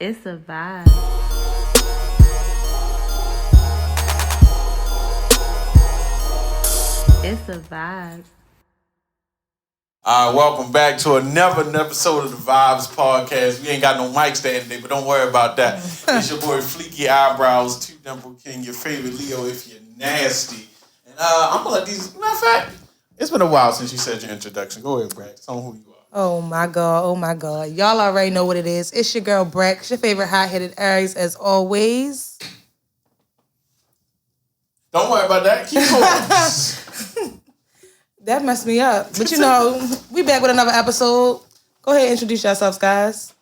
It's a vibe. It's a vibe. All right, welcome back to another episode of the Vibes Podcast. We ain't got no mic stand today, but don't worry about that. It's your boy Fleeky Eyebrows, Two Dimple King, your favorite Leo if you're nasty. And I'm gonna let these. Matter of fact, it's been a while since you said your introduction. Go ahead, Brad. Tell them who you are. Oh my God. Y'all already know what it is. It's your girl Brex, your favorite hot-headed Aries as always. Don't worry about that. Keep going. That messed me up. But we back with another episode. Go ahead and introduce yourselves, guys.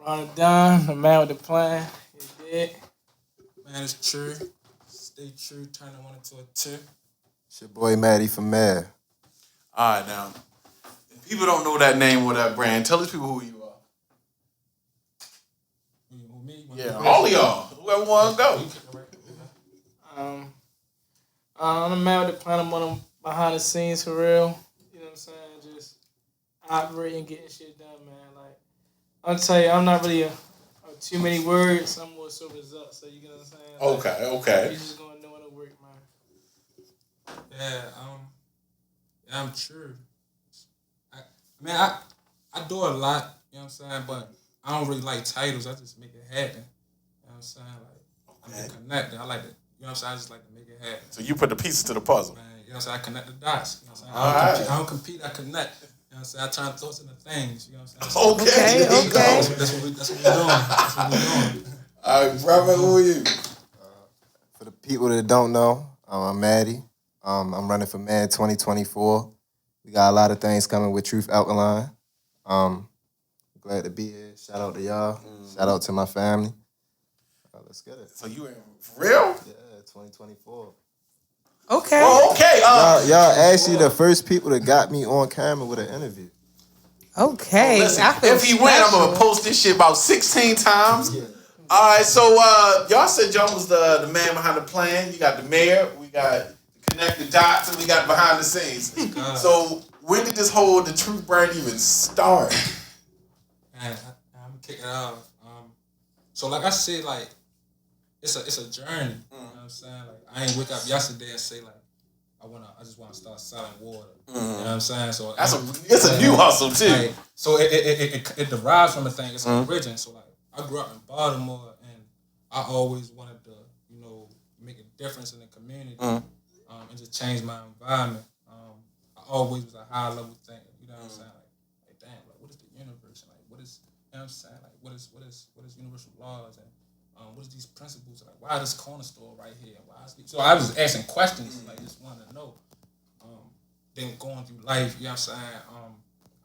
Run it down, the man with the plan. You did. Man, it's true. Stay true, turn it one into a two. It's your boy Maddy from Mad. All right, now. If people don't know that name or that brand, tell these people who you are. Who, me? Yeah, all of y'all. Whoever wants to go. I'm the man with the plan. I'm on them behind the scenes for real. You know what I'm saying? Just operating, getting shit done, man. Like, I'll tell you, I'm not really a too many words. I'm more so results. So you get what I'm saying? Like, Okay. you just gonna know it'll work, man. Yeah, I'm true. I do a lot, you know what I'm saying? But I don't really like titles. I just make it happen. You know what I'm saying? Like, I'm connected. I like to, you know what I'm saying? I just like to make it happen. So you put the pieces to the puzzle. Man, you know what I'm saying? I connect the dots. You know what I'm saying? I don't compete, I connect. You know what I'm saying? I turn thoughts into things. You know what I'm saying? Okay. That's what we're doing. All right, brother, who are you? For the people that don't know, I'm Maddy. I'm running for Mad 2024. We got a lot of things coming with Truth Alkaline. Glad to be here. Shout out to y'all. Shout out to my family. Let's get it. So you in for real? Yeah, 2024. Okay. Oh, okay. Y'all actually the first people that got me on camera with an interview. Okay. Listen, I feel if he win, I'm gonna post this shit about 16 times. Yeah. All right, so y'all said y'all was the man behind the plan. You got the mayor, we got connect the dots, and we got behind the scenes. So when did this whole the Truth brand even start? Man, I'm gonna kick it off. So like I said, like it's a journey. You know what I'm saying? Like I ain't wake up yesterday and say like I just wanna start selling water. You know what I'm saying? So It's a new hustle too. Like, so it derives from a thing. It's an origin. So like I grew up in Baltimore and I always wanted to, make a difference in the community and just change my environment. I always was a high level thinker. You know what I'm saying? Like damn, like what is the universe? Like what is, you know what I'm saying? Like what is universal laws and what is these principles? Like why this corner store right here? So I was asking questions, like just wanted to know. Then going through life, you know what I'm saying?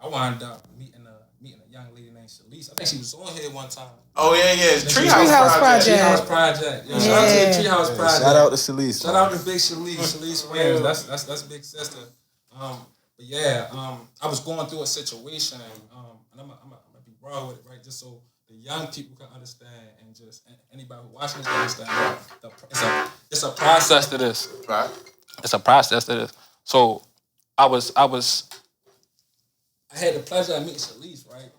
I wound up meeting a young lady named Shalise. I think she was on here one time. Oh yeah, it's Treehouse Project. Treehouse Project. Yeah. Shout out to the Treehouse Project. Shout out to Shalise. Shout out to Big Shalise Williams. That's big sister. But yeah, I was going through a situation, and I'm gonna be raw with it, right? Just so the young people can understand, and just anybody who watching this can understand. It's a process to this. Right. It's a process to this. So I had the pleasure of meeting Shalise, right?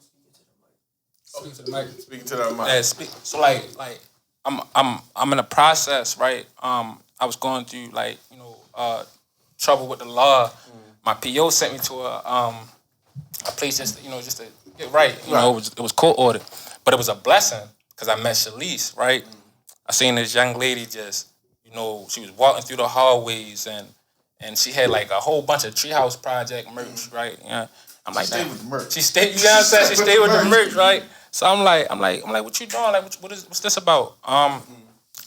Speak to the mic. Speaking to that mic. Yeah, so like I'm in a process, right? I was going through trouble with the law. My PO sent me to a place just to get right. It was court ordered, but it was a blessing because I met Shalise, right? I seen this young lady just, she was walking through the hallways and she had like a whole bunch of Treehouse Project merch, right? Yeah, I'm like, she stayed with the merch. She stayed, you know what I'm saying? She stayed with the merch, right? So I'm like, what you doing? Like, what's this about?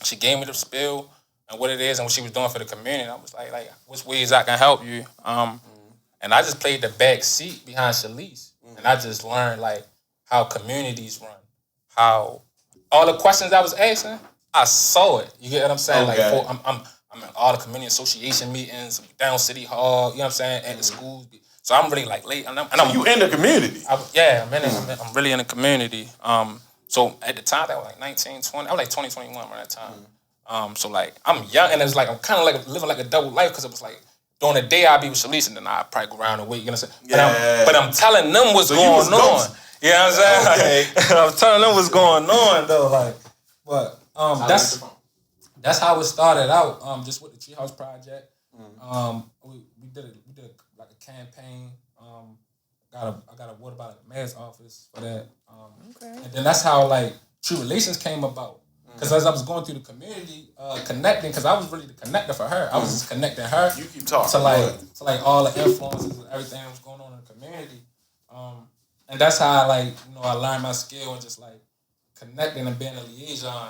She gave me the spill and what it is and what she was doing for the community. I was like, what's ways I can help you? And I just played the back seat behind Shalise, and I just learned like how communities run, how all the questions I was asking, I saw it. You get what I'm saying? Okay. Like, I'm in all the community association meetings, down City Hall. You know what I'm saying? At the schools. So I'm really like late, and I'm you in the community. I'm really in the community. So at the time, that was like 19, 20. I was like 20, 21 around that time. So like I'm young, and it's like I'm kind of like living like a double life because it was like during the day I'd be with Shalise, and then I'd probably go around and wait. You know what I'm saying? But I'm telling them what's going on. You know what I'm saying? I'm telling them what's going on though. Like, but that's how it started out. Just with the Treehouse Project. We did like a campaign. I got a word about the mayor's office for that. And then that's how like True Relations came about. Because as I was going through the community, connecting, because I was really the connector for her. I was just connecting her You keep talking. to like all the influences and everything that was going on in the community. And that's how I learned my skill and just like connecting and being a liaison.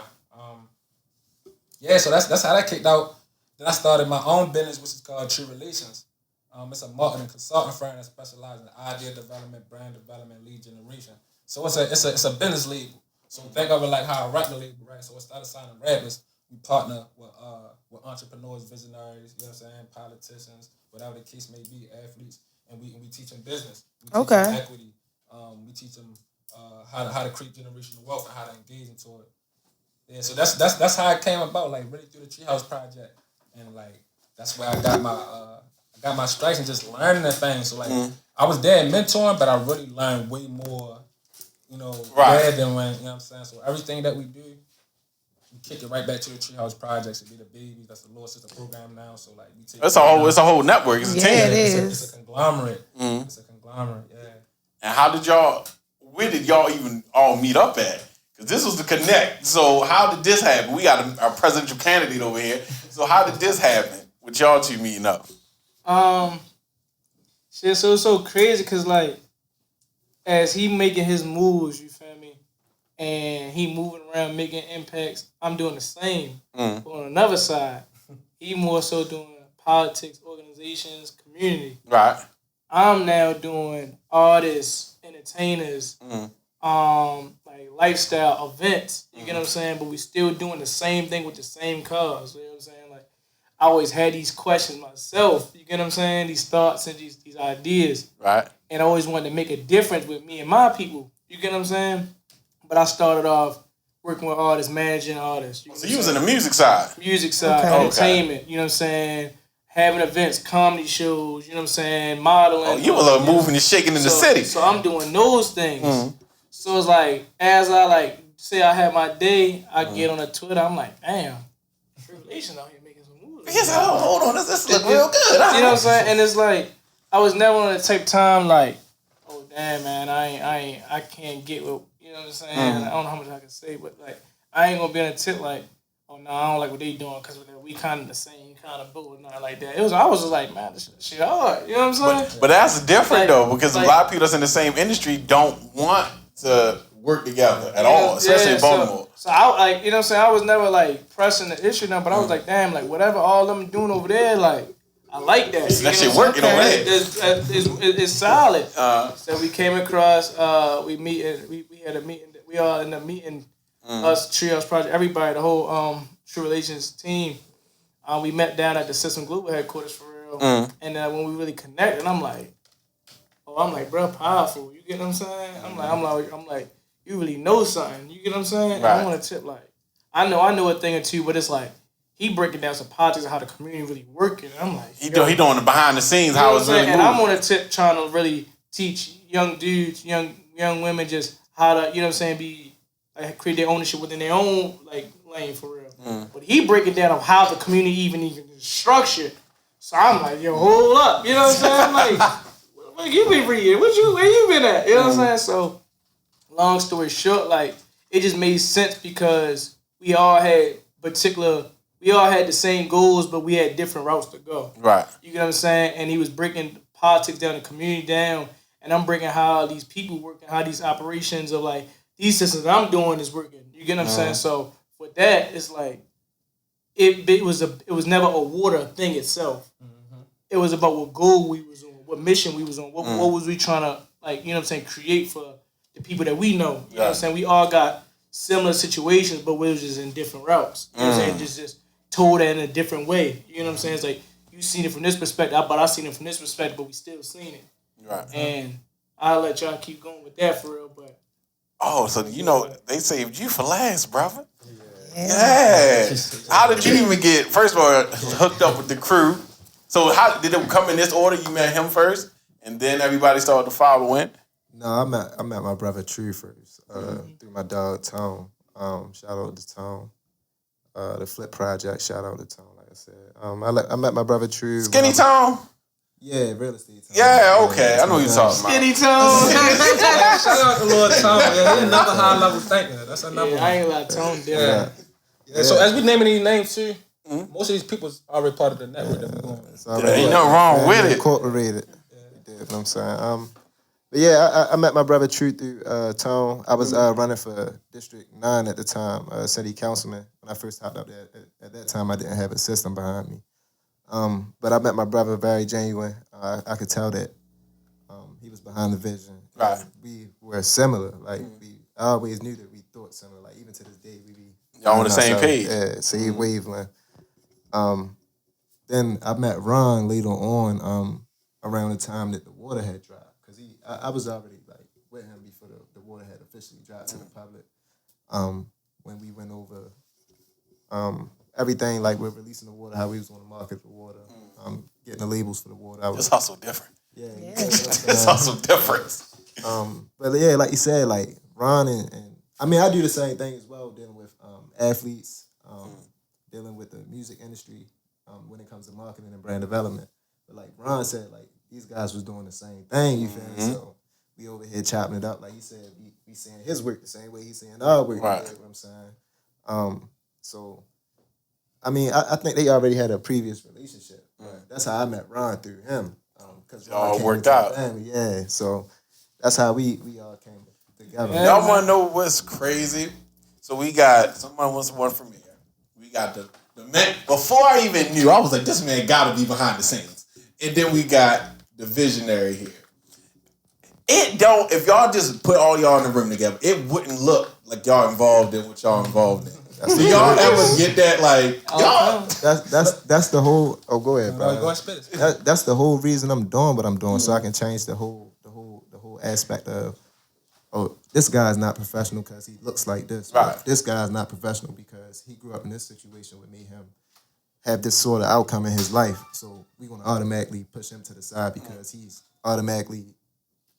So that's how that kicked out. Then I started my own business, which is called True Relations. It's a marketing consulting firm that specializes in idea development, brand development, lead generation. So it's a business label. So think of it like how a record label, right? So instead of signing rappers, we partner with entrepreneurs, visionaries, you know what I'm saying, politicians, whatever the case may be, athletes, and we teach them business. We teach them equity. We teach them how to create generational wealth and how to engage into it. Yeah, so that's how it came about, like really through the Treehouse Project, and like that's where I got my strikes and just learning the things. So like I was there mentoring, but I really learned way more. There than when, you know what I'm saying? So everything that we do, we kick it right back to the Treehouse Projects. It be the babies. That's the Lord Sister program now. So like we take it's a whole network. It's a team. It is. It's a conglomerate. It's a conglomerate, yeah. And where did y'all even all meet up at? Because this was the connect. So how did this happen? We got a presidential candidate over here. So how did this happen with y'all two meeting up? Shit, so it's so crazy because like, as he making his moves, you feel me, and he moving around making impacts, I'm doing the same. But on another side, he more so doing politics, organizations, community. Right. I'm now doing artists, entertainers, like lifestyle events. You get what I'm saying? But we still doing the same thing with the same cause. You know what I'm saying? Like I always had these questions myself. You get what I'm saying? These thoughts and these ideas. Right. And I always wanted to make a difference with me and my people. You get what I'm saying? But I started off working with artists, managing artists. So you was in the music side. Music side, entertainment. You know what I'm saying? Having events, comedy shows. You know what I'm saying? Modeling. Oh, you were moving and shaking in the city. So I'm doing those things. So it's like, as I say I have my day, I get on the Twitter. I'm like, damn, True Relations out here making some moves. Yes, hold on, this look real good. You know what I'm saying? And it's like, I was never on the type of time like, oh damn man, I can't get with, you know what I'm saying? I don't know how much I can say, but like I ain't gonna be on a tip like, oh no, I don't like what they doing because we kind of the same kind of boat, not like that. I was just like, man, this shit hard. You know what I'm saying? But that's different though, because a lot of people that's in the same industry don't want to work together at all, especially in Baltimore. So I you know what I'm saying? I was never like pressing the issue now, but I was like, damn, like whatever all them doing over there, like. I like that. That shit working over there. It's solid. So we came across. We had a meeting. We all in the meeting. Us Treehouse Project, everybody, the whole True Relations team. We met down at the System Global headquarters for real. And when we really connected, I'm like, bro, powerful. You get what I'm saying? I'm like, you really know something. You get what I'm saying? Right. I want to tip like, I know a thing or two, but it's like. He breaking down some politics of how the community really working. And I'm like, he doing the behind the scenes, how it's really moving. And I'm on a tip trying to really teach young dudes, young women just how to, you know what I'm saying, be like create their ownership within their own like lane for real. But he breaking down of how the community even is structured. So I'm like, yo, hold up, you know what I'm saying? Like you been reading? Where you been at? You know what I'm saying? So long story short, like it just made sense because we all had the same goals, but we had different routes to go. Right. You get what I'm saying? And he was breaking politics down, the community down, and I'm breaking how these people work and how these operations of like these systems that I'm doing is working. You get what I'm saying? So with that, it's like it was never a water thing itself. It was about what goal we was on, what mission we was on, what was we trying to like, you know what I'm saying, create for the people that we know. You know what I'm saying? We all got similar situations, but we was just in different routes. You know what I'm saying? Just told that in a different way. You know what I'm saying? It's like, you seen it from this perspective, but I seen it from this perspective, but we still seen it. Right. And I'll let y'all keep going with that for real, but... Oh, so you know, they saved you for last, brother. Yeah. How did you even get, first of all, hooked up with the crew? So how did it come in this order? You met him first, and then everybody started to follow in? No, I met my brother True first through my dog Tone. Shout out to Tone. The Flip Project. Shout out to Tone. Like I said, I met my brother True. Skinny Tone? Yeah, real estate Tone. Yeah, okay. I know you're talking about. Skinny Tone. Shout out to Lord Tone. Yeah, he's another high level thinker. That's another Yeah, one. I ain't like Tone different. Yeah. So as we naming these names too, most of these people's already part of the network that we're going. So Ain't nothing wrong with it. Incorporated. You know what I'm saying? But yeah, I met my brother True through Tone. I was running for District 9 at the time, city councilman. When I first hopped up there, at that time I didn't have a system behind me. But I met my brother very genuine. I could tell that he was behind the vision. Right. We were similar. Like I always knew that we thought similar. Like even to this day, we be Y'all on the same ourselves. page. Yeah, same wavelength. Then I met Ron later on around the time that the water had dropped. Cause I was already like with him before the water had officially dropped to the public. When we went over everything, like we're releasing the water, how we was on the market for water, getting the labels for the water. This hustle different. Yeah. This hustle different. But yeah, like you said, like Ron and I mean, I do the same thing as well, dealing with athletes, dealing with the music industry when it comes to marketing and brand development. But like Ron said, like these guys was doing the same thing, you feel me? So we over here chopping it up. Like he said, we seeing his work the same way he's seeing our work. Right. You know what I'm saying? So, I mean, I think they already had a previous relationship. But that's how I met Ron through him. Because Y'all worked out. Family. Yeah, so that's how we all came together. Yeah. Y'all want to know what's crazy? So we got, someone wants one from here. We got the man. Before I even knew, I was like, this man got to be behind the scenes. And then we got the visionary here. It don't, if y'all just put all y'all in the room together, it wouldn't look like y'all involved in what y'all involved in. Do y'all ever get that, like, y'all? That's the whole. Oh, go ahead, bro. Go ahead, spit it. That's the whole reason I'm doing what I'm doing, so I can change the whole aspect of. Oh, this guy's not professional because he looks like this. Right. This guy's not professional because he grew up in this situation with me, him, have this sort of outcome in his life. So we're gonna automatically push him to the side because he's automatically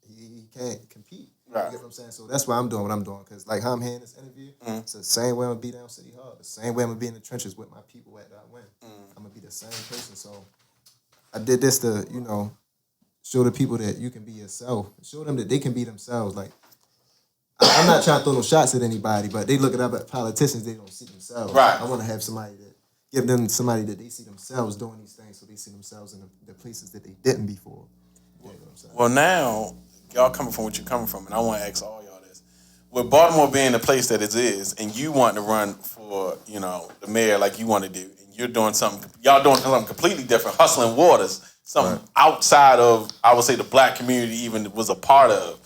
he can't compete. Right. You get what I'm saying? So that's why I'm doing what I'm doing. Because like how I'm here in this interview, it's the same way I'm gonna be down City Hall. The same way I'm gonna be in the trenches with my people after I win. I'm gonna be the same person. So I did this to, show the people that you can be yourself. Show them that they can be themselves. Like I'm not trying to throw no shots at anybody, but they looking up at politicians, they don't see themselves. Right. I want to have somebody that give them somebody that they see themselves doing these things, so they see themselves in the places that they didn't before. You know what I'm saying? Well, now, y'all coming from what you're coming from, and I want to ask all y'all this. With Baltimore being the place that it is, and you wanting to run for, the mayor like you want to do, and you're doing something, y'all doing something completely different, hustling waters, something outside of, I would say, the black community even was a part of.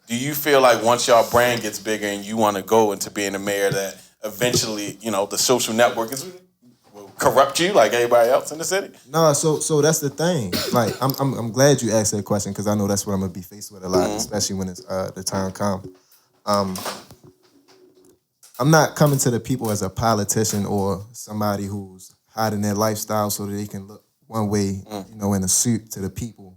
Do you feel like once y'all brand gets bigger and you want to go into being the mayor that eventually, the social network will corrupt you like everybody else in the city? No, so that's the thing. Like I'm glad you asked that question because I know that's what I'm gonna be faced with a lot, especially when it's the time comes. I'm not coming to the people as a politician or somebody who's hiding their lifestyle so that they can look one way, in a suit to the people.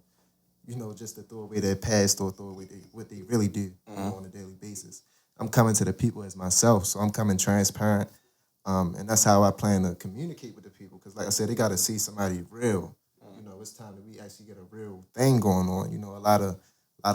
Just to throw away their past or throw away what they really do on a daily basis. I'm coming to the people as myself, so I'm coming transparent, and that's how I plan to communicate with the people. Because, like I said, they got to see somebody real. It's time that we actually get a real thing going on. A lot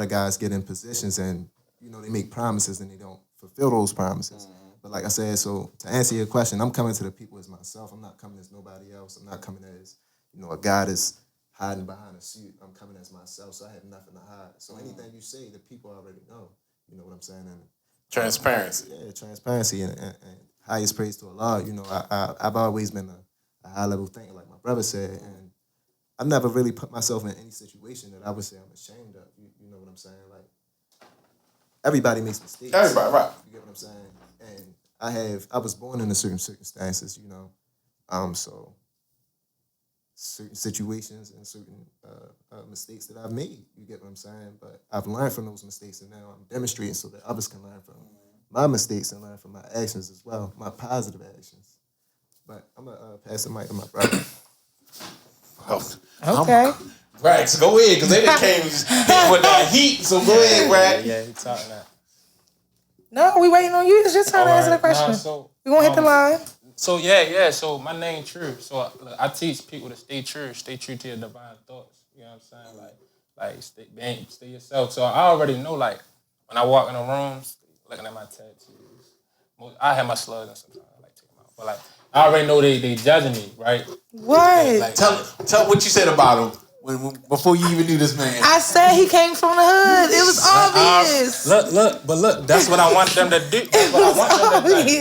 of guys get in positions and they make promises and they don't fulfill those promises. But like I said, so to answer your question, I'm coming to the people as myself. I'm not coming as nobody else. I'm not coming as a guy that's hiding behind a suit. I'm coming as myself, so I have nothing to hide. So anything you say, the people already know. You know what I'm saying? And Transparency. Yeah, transparency and highest praise to Allah. I've always been a high level thinker, like my brother said, and I've never really put myself in any situation that I would say I'm ashamed of. You know what I'm saying? Like everybody makes mistakes. Everybody, right? You get what I'm saying? And I was born in certain circumstances. So certain situations and certain mistakes that I've made. You get what I'm saying? But I've learned from those mistakes, and now I'm demonstrating so that others can learn from my mistakes and learn from my actions as well, my positive actions. But I'm going to pass the mic to my brother. Okay. Brax, go ahead, because they done came with that heat. So go ahead, Brax. Yeah, he talking that. No, we waiting on you. It's your time to answer the question. We gonna hit the line. So yeah. So my name True. So look, I teach people to stay true to your divine thoughts. You know what I'm saying? Like stay yourself. So I already know, like, when I walk in the rooms, looking at my tattoos. I have my slugs and sometimes I like take them out. But like, I already know they judging me, right? What? Like, tell what you said about him before you even knew this man. I said he came from the hood. It was obvious. Look, that's what I want them to do. That's what I want them to do.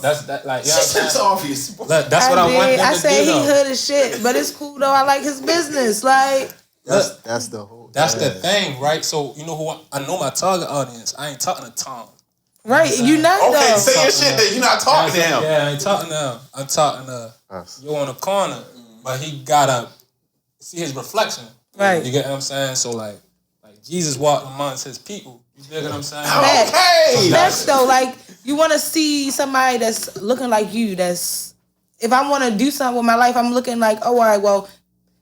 That's that, like, you know what I'm It's saying? obvious. Look, that's what I want them to do. I said he though. hood as shit, but it's cool though. I like his business. Like, That's the whole. That's the thing, right? So you know who I know my target audience. I ain't talking to Tom. right? You not Okay, though. say your shit then. You're not talking to him. Yeah, I ain't talking to him. I'm talking to you on the corner, but he gotta see his reflection. Right. You get what I'm saying? So like Jesus walked amongst his people. You get what I'm saying? Okay. That's though. Like, you want to see somebody that's looking like you. That's, if I want to do something with my life, I'm looking like, oh, all right, well,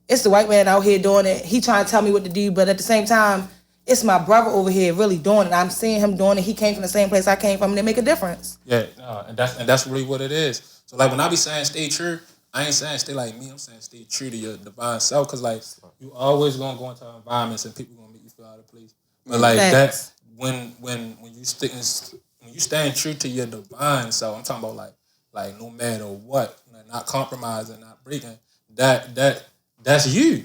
it's the white man out here doing it. He trying to tell me what to do, but at the same time, it's my brother over here really doing it. I'm seeing him doing it. He came from the same place I came from, and they make a difference. Yeah, and that's really what it is. So like when I be saying stay true, I ain't saying stay like me. I'm saying stay true to your divine self, because like you always gonna go into environments and people gonna make you feel out of place. But like that, when you stand true to your divine self, I'm talking about like no matter what, not compromising, not breaking. That's you.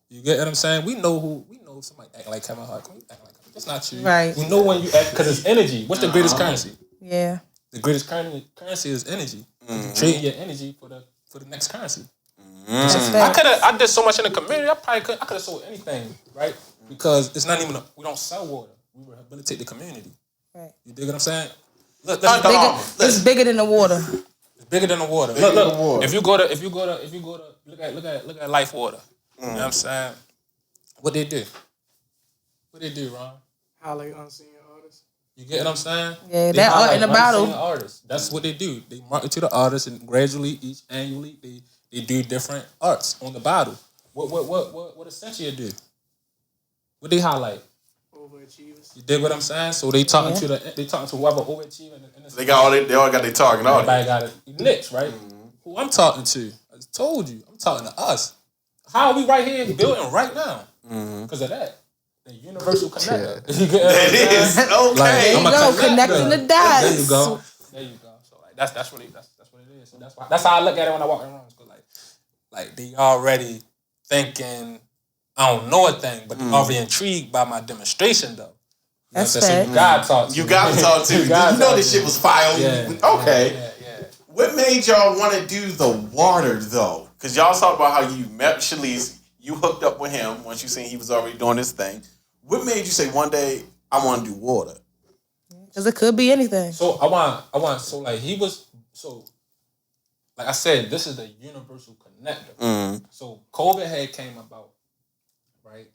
You get what I'm saying? We know somebody act like Kevin Hart. We act like him. That's not you. Right. We know when you act, because it's energy. What's the greatest currency? Yeah. The greatest currency is energy. You trading your energy for the next currency. I did so much in the community. I could have sold anything, right? Because it's not even we don't sell water. We rehabilitate the community. Right. You dig what I'm saying? Look, it's bigger than the water. It's bigger than the water. Look. If you go to look at Life Water. You know what I'm saying? What they do? Ron? Highlight unseen artists. You get what I'm saying? Yeah, that art in the bottle. Artists. That's what they do. They market to the artists, and gradually, annually, they do different arts on the bottle. What Essentia do? What they highlight? Overachievers. You dig what I'm saying? So they talking to whoever overachieving. They all got their target audience. Everybody got a niche, right? Who I'm talking to? I told you, I'm talking to us. How are we right here building right now? Because of that. The universal connector. Yeah. It is. Okay. There you go, connecting the dots. There you go. So like that's what it is. So that's how I look at it when I walk in rooms. Cause like they already thinking I don't know a thing, but they're already intrigued by my demonstration though. That's so fair. you gotta talk to. You gotta talk to. You know this shit was filed. Yeah. Okay. Yeah. What made y'all want to do the water though? Because y'all talk about how you met Shalice, you hooked up with him once you seen he was already doing his thing. What made you say one day I want to do water? Because it could be anything. So I want. So like he was. So like I said, this is the universal connector. So COVID had came about, right?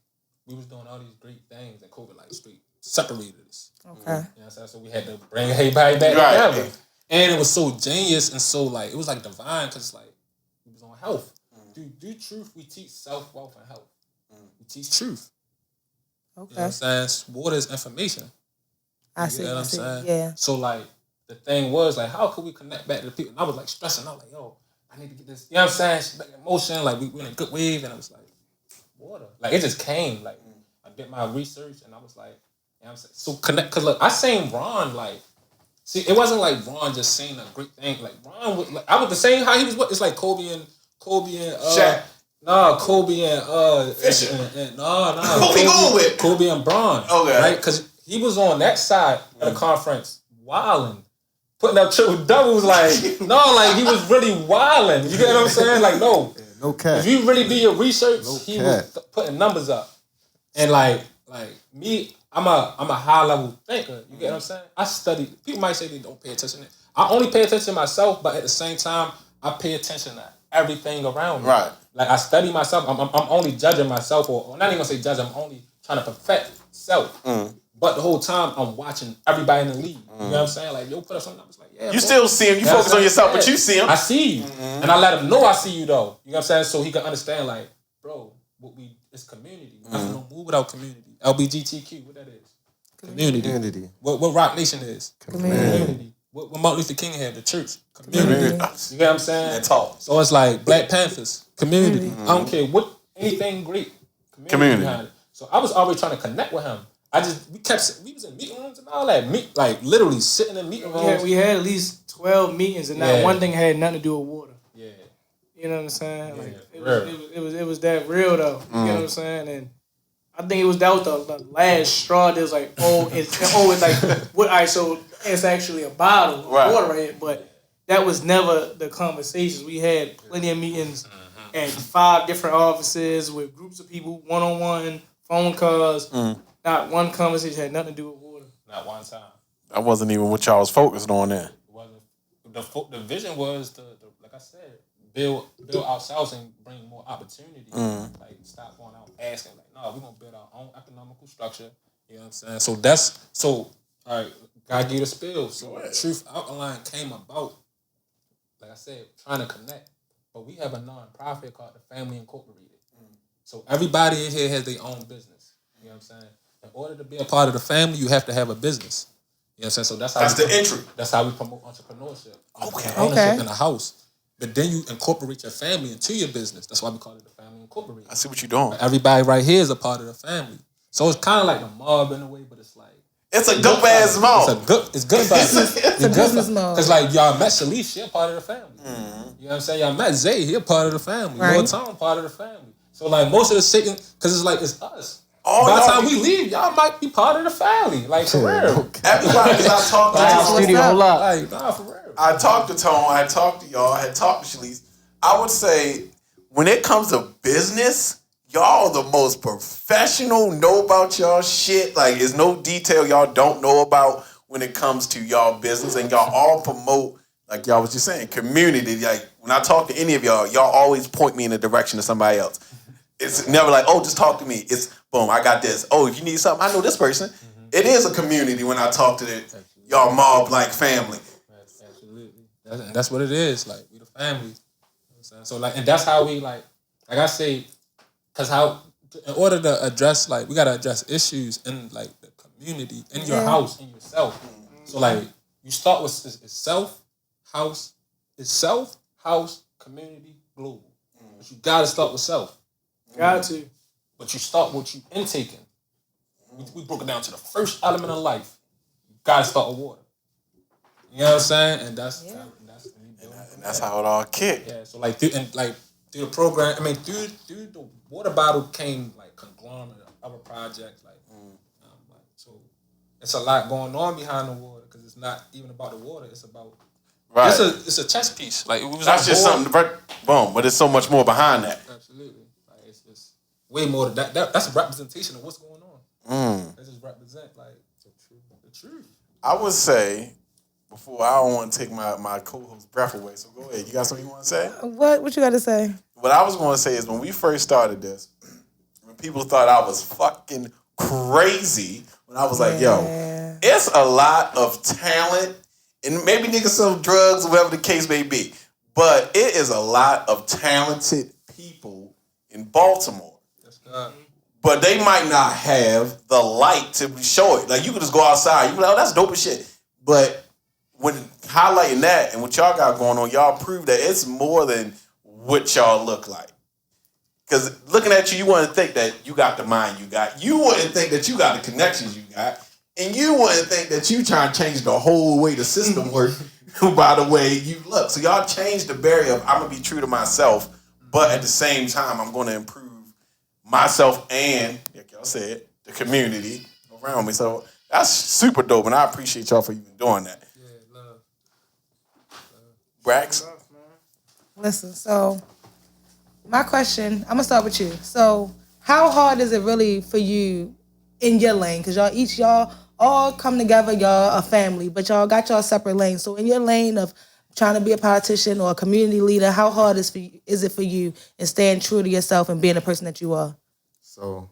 We was doing all these great things, and COVID like straight separated us. Okay. You know what I'm saying? So we had to bring everybody back together. And it was so genius and so like it was like divine, because like we was on health. Do truth. We teach self, wealth, and health. We teach truth. Okay. You know what I'm saying? Water is information. I see. You know what I'm saying? Yeah. So like the thing was like, how could we connect back to the people? And I was like stressing. I was like, yo, I need to get this. You know what I'm saying? Back in motion. Like we in a good wave, and I was like, water. Like it just came. Like I did my research, and I was like, you know what I'm saying? So connect. Cause look, I seen Ron like. See, it wasn't like Ron just saying a great thing. Like Ron was like, I was the same how he was. It's like Kobe and Shaq. Kobe and Fisher. And Kobe and Braun. Okay. Right? Because he was on that side of the conference wilding. Putting up triple doubles like he was really wilding. You get what I'm saying? Like no. Yeah, no cap. If you really do your research, he cap. was putting numbers up. And like me, I'm a high level thinker. You get what I'm saying? I study. People might say they don't pay attention. I only pay attention to myself, but at the same time, I pay attention to everything around me. Right. Like I study myself. I'm only judging myself, or not even gonna say judge. I'm only trying to perfect self. But the whole time I'm watching everybody in the league. You know what I'm saying? Like yo, put up something. I was like, yeah. You still see him. You focus on yourself, but you see him. I see you, and I let him know I see you though. You know what I'm saying? So he can understand. Like, bro, what we it's community. Nothing don't move without community. LBGTQ, what that is? Community. What Rock Nation is? Community. What Martin Luther King had? The church. Community. You get what I'm saying? That talk. So it's like Black Panthers. Community. I don't care what anything great. Community. Behind it. So I was always trying to connect with him. We was in meeting rooms and all that. Like literally sitting in meeting rooms. We had at least 12 meetings, and not one thing had nothing to do with water. Yeah. You know what I'm saying? Like it was that real though. You know what I'm saying? And I think that was the last straw. That was like, it's like what? All right, so it's actually a bottle of water right here, but that was never the conversations. We had plenty of meetings at 5 different offices with groups of people, 1-on-1, phone calls. Not one conversation had nothing to do with water. Not one time. That wasn't even what y'all was focused on then. It wasn't. The vision was to like I said, build ourselves and bring more opportunity. Like stop going out asking like, no, we're gonna build our own economical structure. You know what I'm saying? So all right, gotta get a spill. So Truth Outline came about, like I said, trying to connect. But we have a non-profit called the Family Incorporated. So everybody in here has their own business. You know what I'm saying? In order to be a part of the family, you have to have a business. You know what I'm saying? So that's the entry. That's how we promote entrepreneurship. Okay. Ownership in a house. But then you incorporate your family into your business. That's why we call it the Family Incorporated. I see what you're doing. But everybody right here is a part of the family. So it's kind of like the mob in a way, but it's like it's a dope ass mob. It's good vibes. It's a business mob. Because like y'all met Shalif, she a part of the family. You know what I'm saying? Y'all met Zay, he a part of the family. Right. Lil Tom part of the family. So like most of the shit, because it's like it's us. Oh, by the time we leave, y'all might be part of the family. Like for real. Everybody, because I talked to Tone. Studio a lot. Like, nah, for real. I talked to Tone. I talked to y'all. I had talked to Shalise. I would say when it comes to business, y'all the most professional, know about y'all shit. Like, there's no detail y'all don't know about when it comes to y'all business. And y'all all promote, like y'all was just saying, community. Like, when I talk to any of y'all always point me in the direction of somebody else. It's never like, oh, just talk to me. It's, boom, I got this. Oh, if you need something, I know this person. It is a community when I talk to y'all mob-like family. Absolutely. That's what it is. Like, we the family. You know what I'm saying? So, like, and that's how we, like I say, because in order to address, like, we got to address issues in, like, the community, in your house, in yourself. So, like, you start with self, house, community, global. But you got to start with self. Got to. But you start with you intaking. We broke it down to the first element of life. You gotta start with water. You know what I'm saying? And that's how it all kicked. Yeah. So like through the program, I mean through the water bottle came like conglomerate of other projects so it's a lot going on behind the water because it's not even about the water. It's about It's a chess piece. Like that's just something. Boom. But there's so much more behind that. Absolutely. It's way more than that. That's a representation of what's going on. That just represent like the truth. I would say, before I don't want to take my co-host's breath away, so go ahead. You got something you want to say? What you got to say? What I was going to say is when we first started this, when people thought I was fucking crazy, when I was like, yo, it's a lot of talent, and maybe niggas sell drugs, whatever the case may be, but it is a lot of talented people in Baltimore. But they might not have the light to show it. Like, you could just go outside. You be like, oh, that's dope as shit. But when highlighting that and what y'all got going on, y'all prove that it's more than what y'all look like. Because looking at you, you wouldn't think that you got the mind you got. You wouldn't think that you got the connections you got. And you wouldn't think that you trying to change the whole way the system works by the way you look. So y'all changed the barrier of I'm going to be true to myself, but at the same time, I'm going to improve myself and, like y'all said, the community around me. So that's super dope, and I appreciate y'all for even doing that. Yeah, love. Brax? Listen, so my question, I'm going to start with you. So how hard is it really for you in your lane? Because y'all all come together, y'all a family, but y'all got y'all separate lanes. So in your lane of trying to be a politician or a community leader, how hard is it for you in staying true to yourself and being the person that you are? So,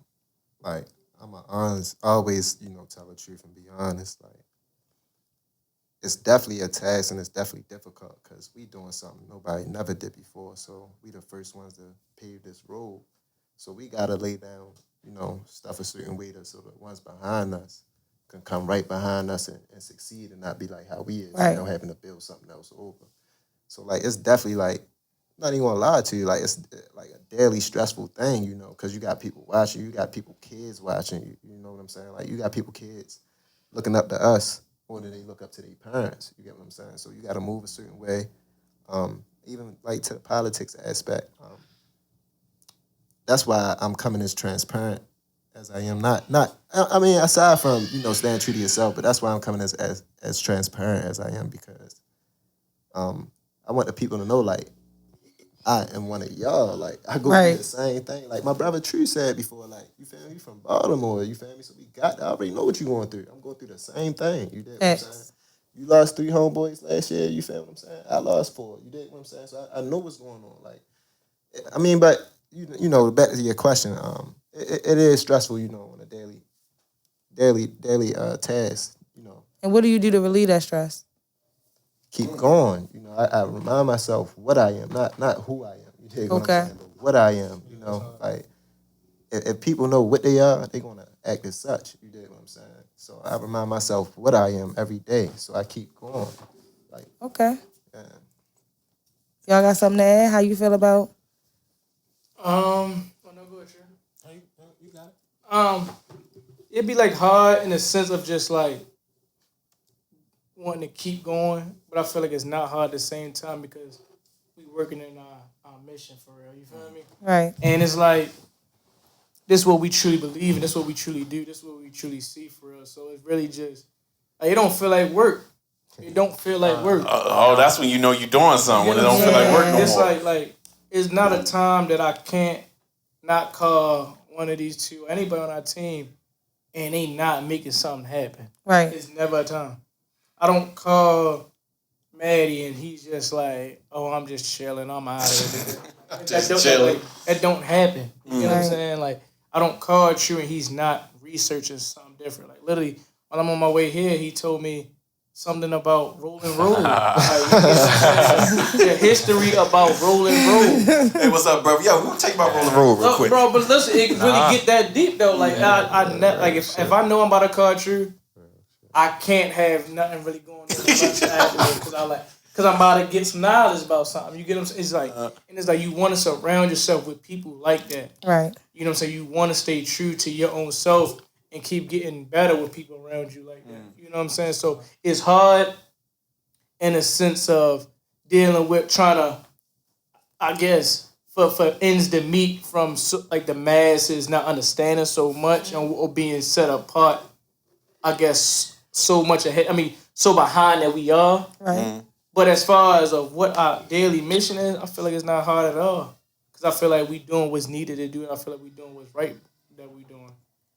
like, I'm always, tell the truth and be honest. Like, it's definitely a task and it's definitely difficult because we doing something nobody never did before. So we the first ones to pave this road. So we gotta lay down, stuff a certain way so the ones behind us can come right behind us and succeed and not be like how we is, Right. having to build something else over. So like it's definitely like, not even gonna lie to you, like it's like a daily stressful thing, because you got people watching, you got people kids watching, you know what I'm saying? Like you got people kids looking up to us more than they look up to their parents. You get what I'm saying? So you got to move a certain way. Even like to the politics aspect. That's why I'm coming as transparent as I am. I mean, aside from staying true to yourself, but that's why I'm coming as transparent as I am, because I want the people to know, like, I am one of y'all. Like, I go through the same thing. Like my brother True said before, like, you feel me? You from Baltimore, you feel me? So I already know what you're going through. I'm going through the same thing. You did what I'm saying? You lost 3 homeboys last year, you feel what I'm saying? I lost 4. You did what I'm saying? So I know what's going on. Like, I mean, but back to your question, it is stressful, on a daily task, And what do you do to relieve that stress? Keep going. I remind myself what I am, not who I am. You dig what I'm saying? But what I am, like if people know what they are, they're gonna act as such. You dig what I'm saying? So I remind myself what I am every day. So I keep going. Like yeah. Y'all got something to add? How you feel about? Oh no, go ahead, sure. Oh, you got it. It'd be like hard in the sense of just like wanting to keep going, but I feel like it's not hard at the same time because we working in our mission for real. You feel me? Right. And it's like this is what we truly believe and this is what we truly do. This is what we truly see for real. So it's really just like, it don't feel like work. It don't feel like work. That's when you know you're doing something. When it don't feel like work no more. It's like it's not a time that I can't not call one of these two, anybody on our team, and they not making something happen. Right. It's never a time. I don't call Maddy and he's just like, oh, I'm just chilling. I'm out of it. That don't happen. You know what I'm saying? Like, I don't call True and he's not researching something different. Like, literally, while I'm on my way here, he told me something about rolling roll. The history about rolling roll. Hey, what's up, bro? Yo, we want to take about rolling roll real quick. Bro, but listen, it really get that deep, though. Like, if I know I'm about to call True, I can't have nothing really going on because I'm about to get some knowledge about something. You get what I'm saying? It's like, and it's like you want to surround yourself with people like that. Right. You know what I'm saying? You want to stay true to your own self and keep getting better with people around you like that. You know what I'm saying? So it's hard in a sense of dealing with trying to, I guess, for ends to meet from like the masses not understanding so much or being set apart, I guess, so much ahead. I mean, so behind that we are. Right. But as far as of what our daily mission is, I feel like it's not hard at all. Because I feel like we doing what's needed to do, and I feel like we doing what's right that we doing.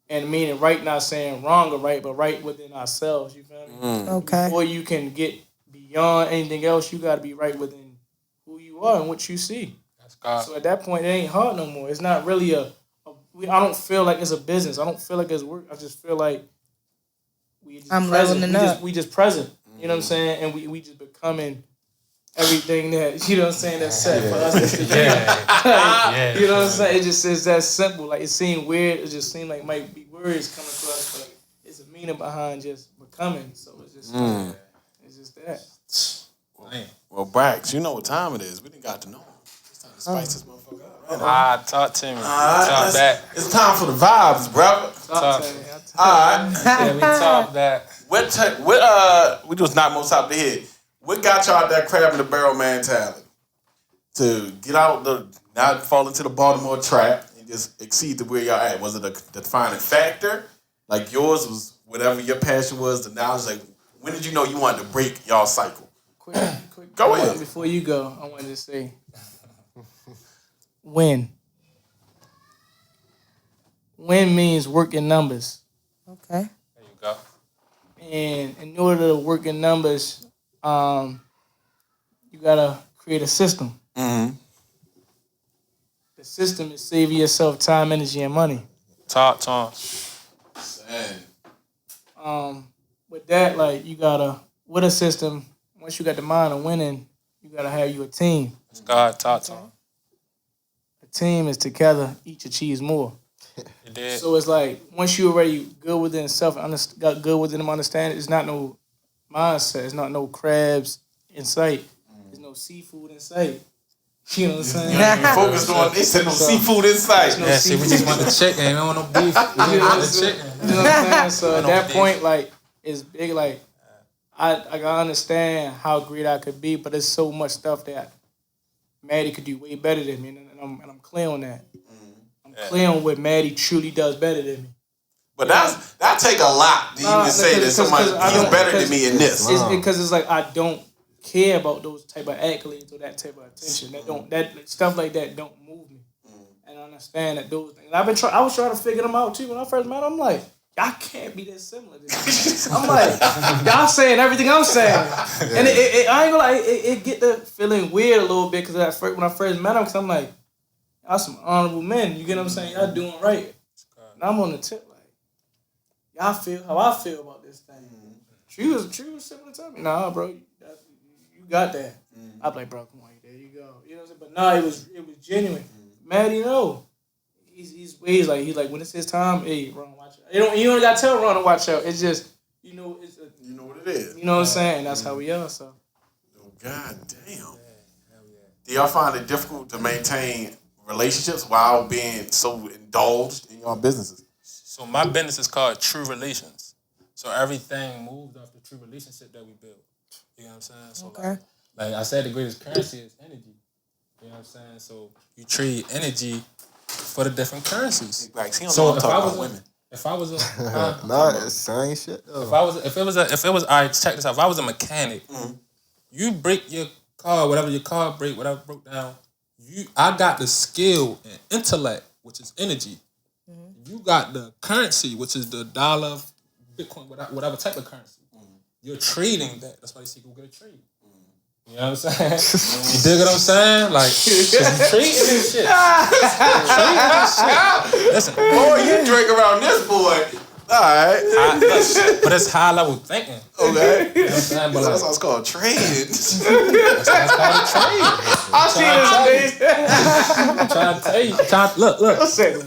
And meaning right, not saying wrong or right, but right within ourselves. You feel me? Okay. Before you can get beyond anything else, you got to be right within who you are and what you see. That's God. So at that point, it ain't hard no more. It's not really I don't feel like it's a business. I don't feel like it's work. I just feel like we just present. We just present. You know what I'm saying? And we just becoming everything that, you know what I'm saying, that's set for us to do. You know what I'm saying? It just is that simple. Like, it seemed weird. It just seemed like might be words coming across, but it's a meaning behind just becoming. So it's just it's just that. Well, Brax, you know what time it is. We done got to know. It's time to spice this motherfucker up. Right? Talk to me. Talk back. It's time for the vibes, brother. Talk to me. All right. Yeah, we talk back. We just knock most out the head. What got y'all that crab in the barrel mentality? To get out not fall into the Baltimore trap and just exceed to where y'all at? Was it a defining factor? Like yours was whatever your passion was, the knowledge, like when did you know you wanted to break y'all cycle? Quick go ahead. Before you go, I wanted to say win. Win means work in numbers. Okay. There you go. And in order to work in numbers, you gotta create a system. Mm-hmm. The system is saving yourself time, energy, and money. Talk. With that, like you gotta with a system. Once you got the mind of winning, you gotta have you a team. It's God. Talk. A team is together, each achieves more. So it's like once you already good within self, got good within them understanding. It's not no mindset. It's not no crabs in sight. There's no seafood in sight. You know what I'm saying? You focused on. They said no seafood in sight. Yeah, see, we just want the chicken. We don't want no beef. We want the chicken. You know what I'm saying? So at that point, like, it's big. Like, I understand how great I could be, but there's so much stuff that Maddy could do way better than me, and I'm clear on that. I'm clear on what Maddy truly does better than me. But that take a lot to even say that somebody he's better than me in this. It's because it's like I don't care about those type of accolades or that type of attention. That stuff like that don't move me. And I understand that those things. I was trying to figure them out too when I first met them. I'm like, y'all can't be that similar to me. I'm like, y'all saying everything I'm saying. And I ain't gonna lie, it get the feeling weird a little bit because when I first met them, because I'm like, y'all some honorable men. You get what I'm saying? Y'all doing right. And I'm on the tip like, y'all feel how I feel about this thing. True was similar to me. Nah, bro, you got that. I'm like, bro, come on, there you go. You know what I'm saying? But nah, it was genuine. Maddy, no. He's like when it's his time, hey, Ron, watch out. You don't gotta tell Ron to watch out. It's just you know what it is. You know what I'm saying? That's how we are. So. Oh God damn. Do y'all find it difficult to maintain relationships while being so indulged in your businesses? So my business is called True Relations. So everything moved off the true relationship that we built. You know what I'm saying? So like I said, the greatest currency is energy. You know what I'm saying? So you trade energy for the different currencies. So if I was a nah, it's same shit though. If it was all right, check this out. If I was a mechanic, you break your car, whatever broke down, I got the skill and intellect, which is energy. You got the currency, which is the dollar, Bitcoin, whatever type of currency. You're trading that. That's why they say go get a trade. You know what I'm saying? You dig what I'm saying? Like, you trading this shit. Listen. Boy, you drink around this boy. All right. But it's high level thinking. Okay. You know what I'm saying? But that's what it's called trading. That's called a trade. I see this, I'm trying to tell you. Look. I said,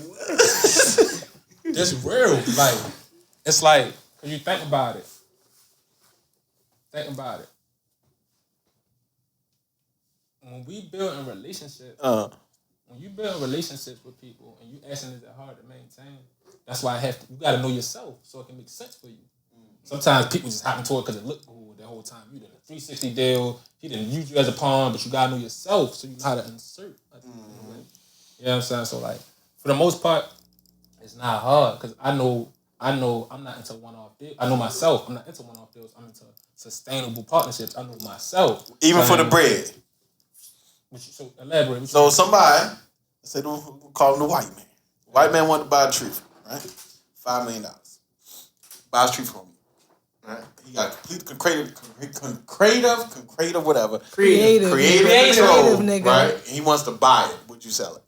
it's real. Like, it's like, when you think about it. When we build in relationships, when you build relationships with people and you asking is it hard to maintain, that's why you gotta know yourself so it can make sense for you. Sometimes people just hop into it because it looked cool the whole time. You did a 360 deal, he didn't use you as a pawn, but you gotta know yourself so you know how to insert. You know what I'm saying? So like, for the most part, it's not hard because I know I'm not into one-off deals. I know myself. I'm not into one-off deals. I'm into sustainable partnerships. I know myself. Even for the bread. So elaborate. So somebody, let's say we'll call him the white man. The white man wanted to buy a tree from me, right? $5 million. Buys a tree from me. Right? He got complete creative, whatever. Creative control, nigga. Right? And he wants to buy it. Would you sell it?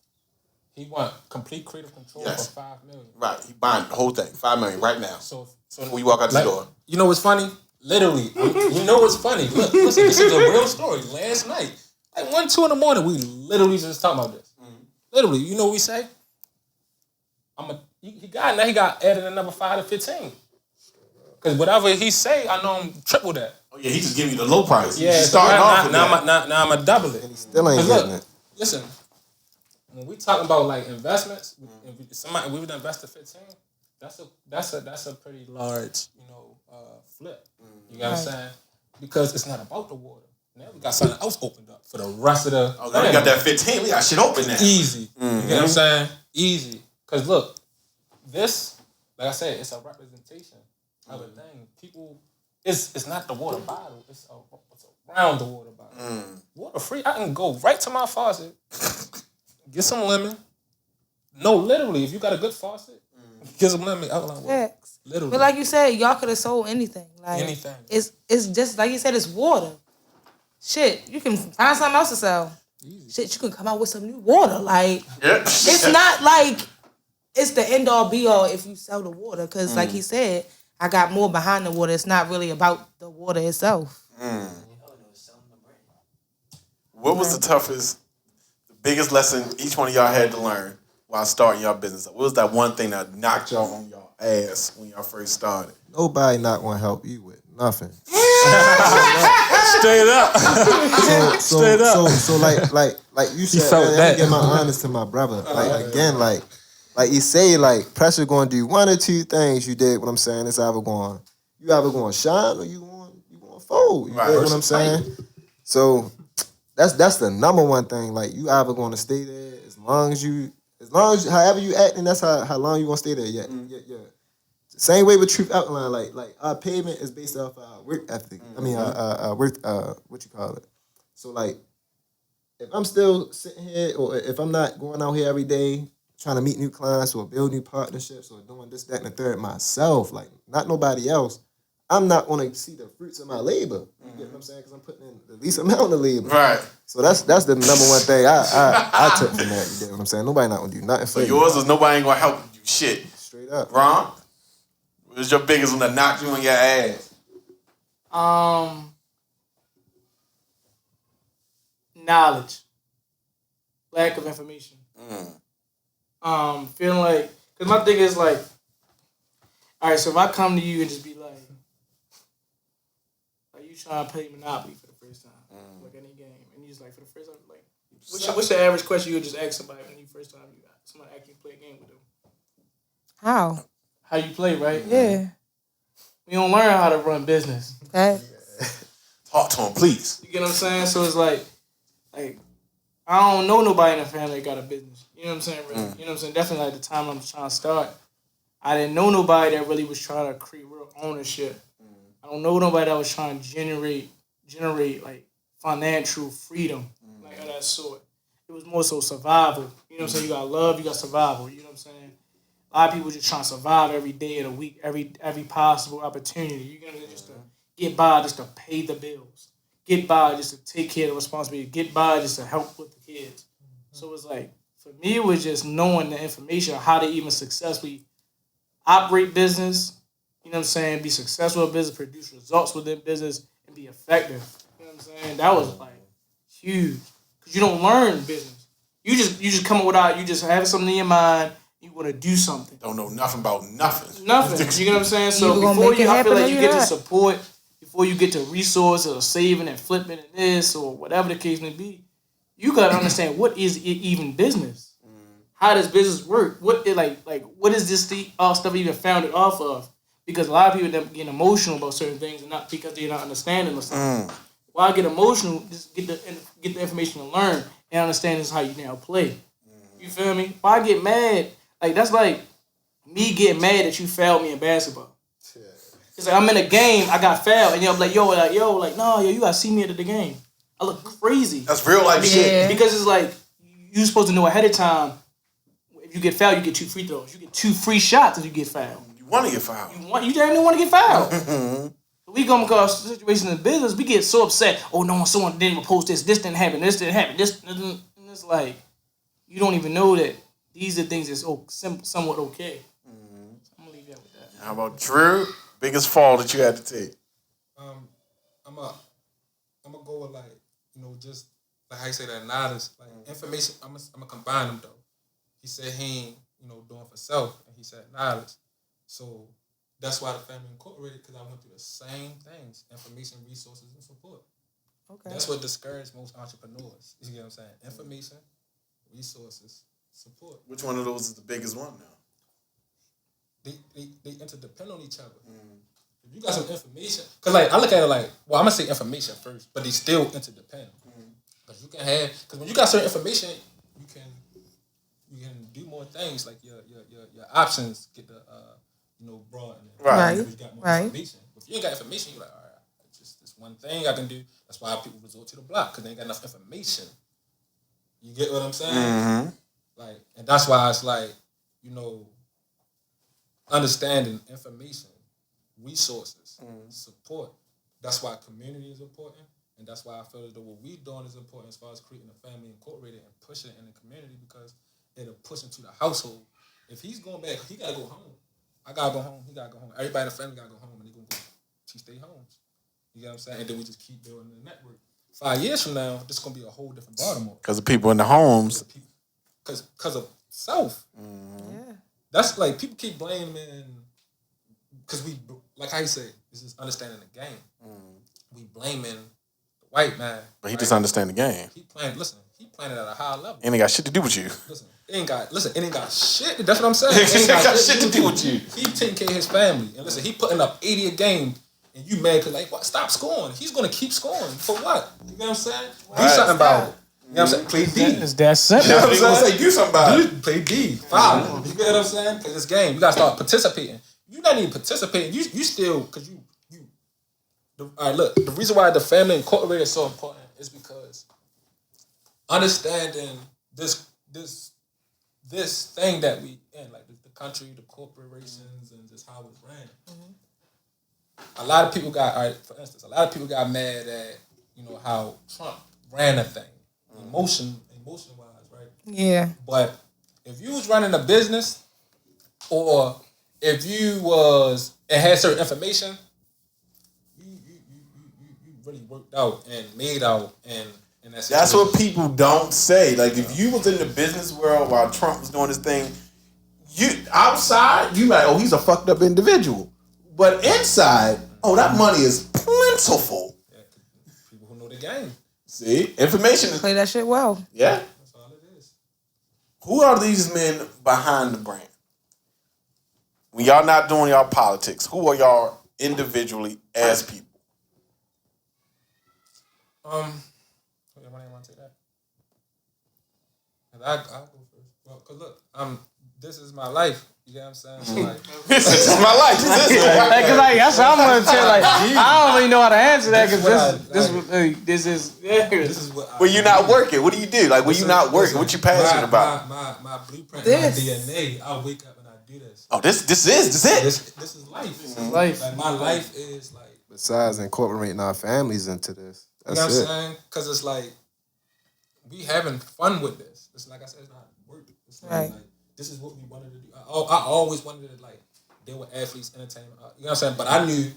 He want complete creative control for $5 million. Right. He buying the whole thing, $5 million right now. So when you walk out the door. You know what's funny? Literally, you know what's funny? Look, listen, this is a real story. Last night, like 1, 2 in the morning, we literally just talking about this. Literally, you know what we say? He got added another 5 to 15. Because whatever he say, I know I'm triple that. Oh yeah, he just give you the low price. Yeah, so now I'm a double it. And he still ain't getting it. Listen, when we talking about like investments, if we would invest at 15, that's a pretty large, flip. You know what I'm saying? Because it's not about the water. Now we got something else opened up for the rest of the. Oh, we got that 15. We got shit open now. Easy. You know what I'm saying? Easy. Because look, this, like I said, it's a representation of a thing. People, it's not the water bottle. It's around the water bottle. Water free. I can go right to my faucet, get some lemon. No, literally, if you got a good faucet, get some lemon. Facts. Literally. But like you said, y'all could have sold anything. Like anything. It's just like you said, it's water. Shit, you can find something else to sell. Easy. Shit, you can come out with some new water. Like it's not like it's the end all be all if you sell the water. Cause like he said, I got more behind the water. It's not really about the water itself. What was the toughest, the biggest lesson each one of y'all had to learn while starting y'all business? What was that one thing that knocked y'all on y'all ass when y'all first started? Nobody not gonna help you with nothing. Straight up. So like you said, felt let me that. get my honest to my brother. Like again, like you say, like pressure gonna do one or two things. You did what I'm saying. It's either going shine or you going fold. You Right. get what I'm saying? So that's the number one thing. Like you either gonna stay there as long as however you acting, that's how long you gonna stay there. Yeah. Same way with Truth Outline. Like our payment is based off our work ethic. I mean, our work. What you call it? So like, if I'm still sitting here, or if I'm not going out here every day trying to meet new clients or build new partnerships or doing this, that, and the third myself, like not nobody else, I'm not gonna see the fruits of my labor. You get what I'm saying? Because I'm putting in the least amount of labor. Right. So that's the number one thing I took from that. You get what I'm saying? Nobody not gonna do nothing for So you. yours was nobody ain't gonna help you shit. Straight up. Ron? What was your biggest one that knocked you on your ass? Knowledge. Lack of information. Feeling like, because my thing is like, all right, so if I come to you and just be like you trying to play Monopoly for the first time, like any game, and you just like for the first time, like, what's the average question you would just ask somebody when you first time somebody actually play a game with them? How? How you play, right? Yeah. We don't learn how to run business. Talk to him, please. You get what I'm saying? So it's like I don't know nobody in the family that got a business. You know what I'm saying? Really? You know what I'm saying? Definitely like the time I'm trying to start, I didn't know nobody that really was trying to create real ownership. I don't know nobody that was trying to generate like financial freedom, like of that sort. It was more so survival. You know what I'm saying? You got love, you got survival. You know what I'm saying? A lot of people just trying to survive every day of the week, every possible opportunity. You know, just to get by, just to pay the bills, get by, just to take care of the responsibility, get by, just to help with the kids. So it's like for me, it was just knowing the information of how to even successfully operate business. You know what I'm saying? Be successful in business, produce results within business, and be effective. You know what I'm saying? That was like huge because you don't learn business. You just come up without. You just have something in your mind. You want to do something. Don't know nothing about nothing. Nothing. You get what I'm saying? So Either gonna before make it I feel happen like or you you're get to not. support, before you get to resources or saving and flipping and this or whatever the case may be, you gotta understand what is it even business. How does business work? What it like what is this stuff even founded off of? Because a lot of people get emotional about certain things and not because they're not understanding or something. Why get emotional? Just get the information to learn and understand this is how you now play. You feel me? Why get mad? Like that's like me getting mad that you fouled me in basketball. It's like I'm in a game, I got fouled, and I'm like, no, you gotta see me at the game. I look crazy. That's real life shit. Because it's like you're supposed to know ahead of time. If you get fouled, you get 2 free throws. You get 2 free shots if you get fouled. You want to get fouled. You damn near want to get fouled. We come across situations in business, we get so upset. Oh no, someone didn't post this. This didn't happen. This didn't happen. And it's like you don't even know that these are things that's somewhat okay. So I'm gonna leave that with that. How about Drew? Biggest fall that you had to take? I'm gonna go with just like how you say that knowledge, like information. I'm gonna combine them though. He said he ain't doing for self, and he said knowledge. So that's why the family incorporated, because I went through the same things: information, resources, and support. Okay. That's what discouraged most entrepreneurs. You get what I'm saying? Information, resources, support. Which one of those is the biggest one now? They interdepend on each other. If you got some information, because like I look at it like, well, I'm gonna say information first, but they still interdepend. Because you can have, because when you got certain information, you can do more things, like your options get the broaden. Right. You got more information. If you ain't got information, you're like, all right, it's just this one thing I can do. That's why people resort to the block, because they ain't got enough information. You get what I'm saying? Like, and that's why it's like, understanding information, resources, support. That's why community is important, and that's why I feel as though what we're doing is important as far as creating a family incorporated and pushing it in the community, because it'll push into the household. If he's going back, he gotta go home. I gotta go home. He gotta go home. Everybody in the family gotta go home, and they gonna go teach their homes. You get what I'm saying? And then we just keep building the network 5 years from now, this is gonna be a whole different Baltimore. Because the people in the homes. Because of self. Yeah. That's like people keep blaming because we like how you say this is understanding the game. We blaming the white man, But he just understand the game. He playing. Listen, he playing it at a high level. Ain't got shit to do with you. Listen, it ain't got shit. That's what I'm saying. It ain't got shit to do with you. He taking care of his family, and listen, he putting up 80 a game, and you mad because like what? Stop scoring. He's gonna keep scoring for what? You know what I'm saying? Do something about it. You know what I'm saying? Play D. It's that simple. You know what I'm saying? Say, do something about it. Play D. Foul. You get what I'm saying? Because this game, you gotta start participating. You not even participating. You still because you. All right, look. The reason why the family incorporated is so important is because understanding this thing that we in, like the country, the corporations, and just how it's ran. A lot of people got, all right, for instance, a lot of people got mad at how Trump ran a thing, emotion wise, right? Yeah. But if you was running a business, or if you was and had certain information, you really worked out and made out and That's what people don't say. Like if you was in the business world while Trump was doing his thing, you outside you like, oh, he's a fucked up individual. But inside, oh, that money is plentiful. Yeah, people who know the game. See, information is Play that shit well. yeah. That's all it is. Who are these men behind the brand? When y'all not doing y'all politics, who are y'all individually as people? Everybody want to take that? I go first. Well, cause look, this is my life. You get what I'm saying? So like, This is my life. This is Because that's what I'm gonna tell. Like, I don't really know how to answer that because this is what. when you're not working, what do you do? Like when you're not working, what you passionate about? My blueprint, This. my DNA. I wake up and I do this. Oh, this is it. This is life. life. Like my life is like. Besides incorporating our families into this. You That's know what it. I'm saying? Because it's like we having fun with this. It's like I said, it's not work. It's not Right. like this is what we wanted to do. I always wanted to like deal with athletes, entertainment. You know what I'm saying? But I knew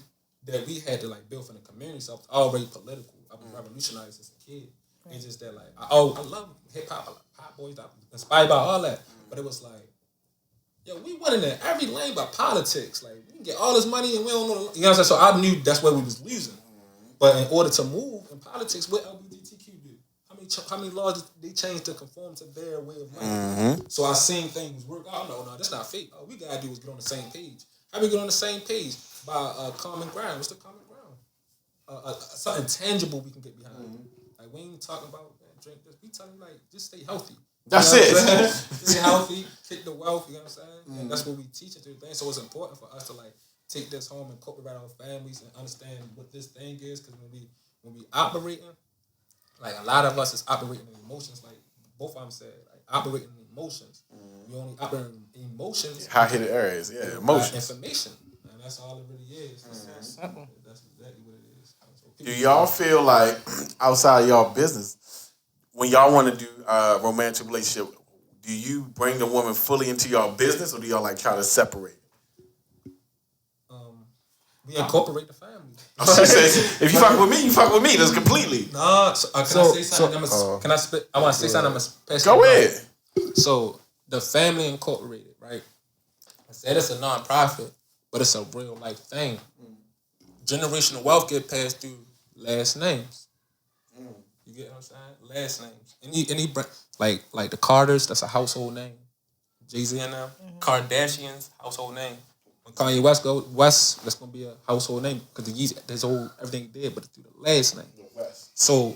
that we had to like build from the community. So I was already political. I was revolutionized as a kid. It's just that like I love hip hop. I love Hot Boys. I'm inspired by all that. But it was like, yo, we went in every lane by politics. Like we can get all this money and we don't know. You know what I'm saying? So I knew that's where we was losing. But in order to move in politics, what LGBTQ do? How many laws they changed to conform to their way of life? So I seen things work. Oh no, that's not fake. All we gotta do is get on the same page. How we get on the same page? By common ground. What's the common ground? Something tangible we can get behind. Like we ain't talking about drink this. We telling like just stay healthy. That's You know what I'm it. saying? Stay healthy, kick the wealth. You know what I'm saying? And that's what we teach it to the thing. So it's important for us to like take this home and incorporate our families and understand what this thing is. Because when we operating, like a lot of us is operating in emotions. Like both of them said, like operating in emotions. You only operate in emotions. High hidden areas, yeah, emotions. Information, and that's all it really is. That's exactly what it is. So Do y'all feel like outside y'all business, when y'all want to do a romantic relationship, do you bring the woman fully into y'all business, or do y'all like try to separate? we incorporate the family. She says, if you fuck with me, you fuck with me. That's completely. No, can I say something? Can I spit? I want to say something. Go ahead. So the family incorporated, right? I said it's a non-profit, but it's a real life thing. Generational wealth get passed through last names. You get what I'm saying? Last names. Any like the Carters, that's a household name. Jay-Z and them. Kardashians, household name. When Kanye West go West, that's gonna be a household name because his whole everything he did, but it's through the last name. So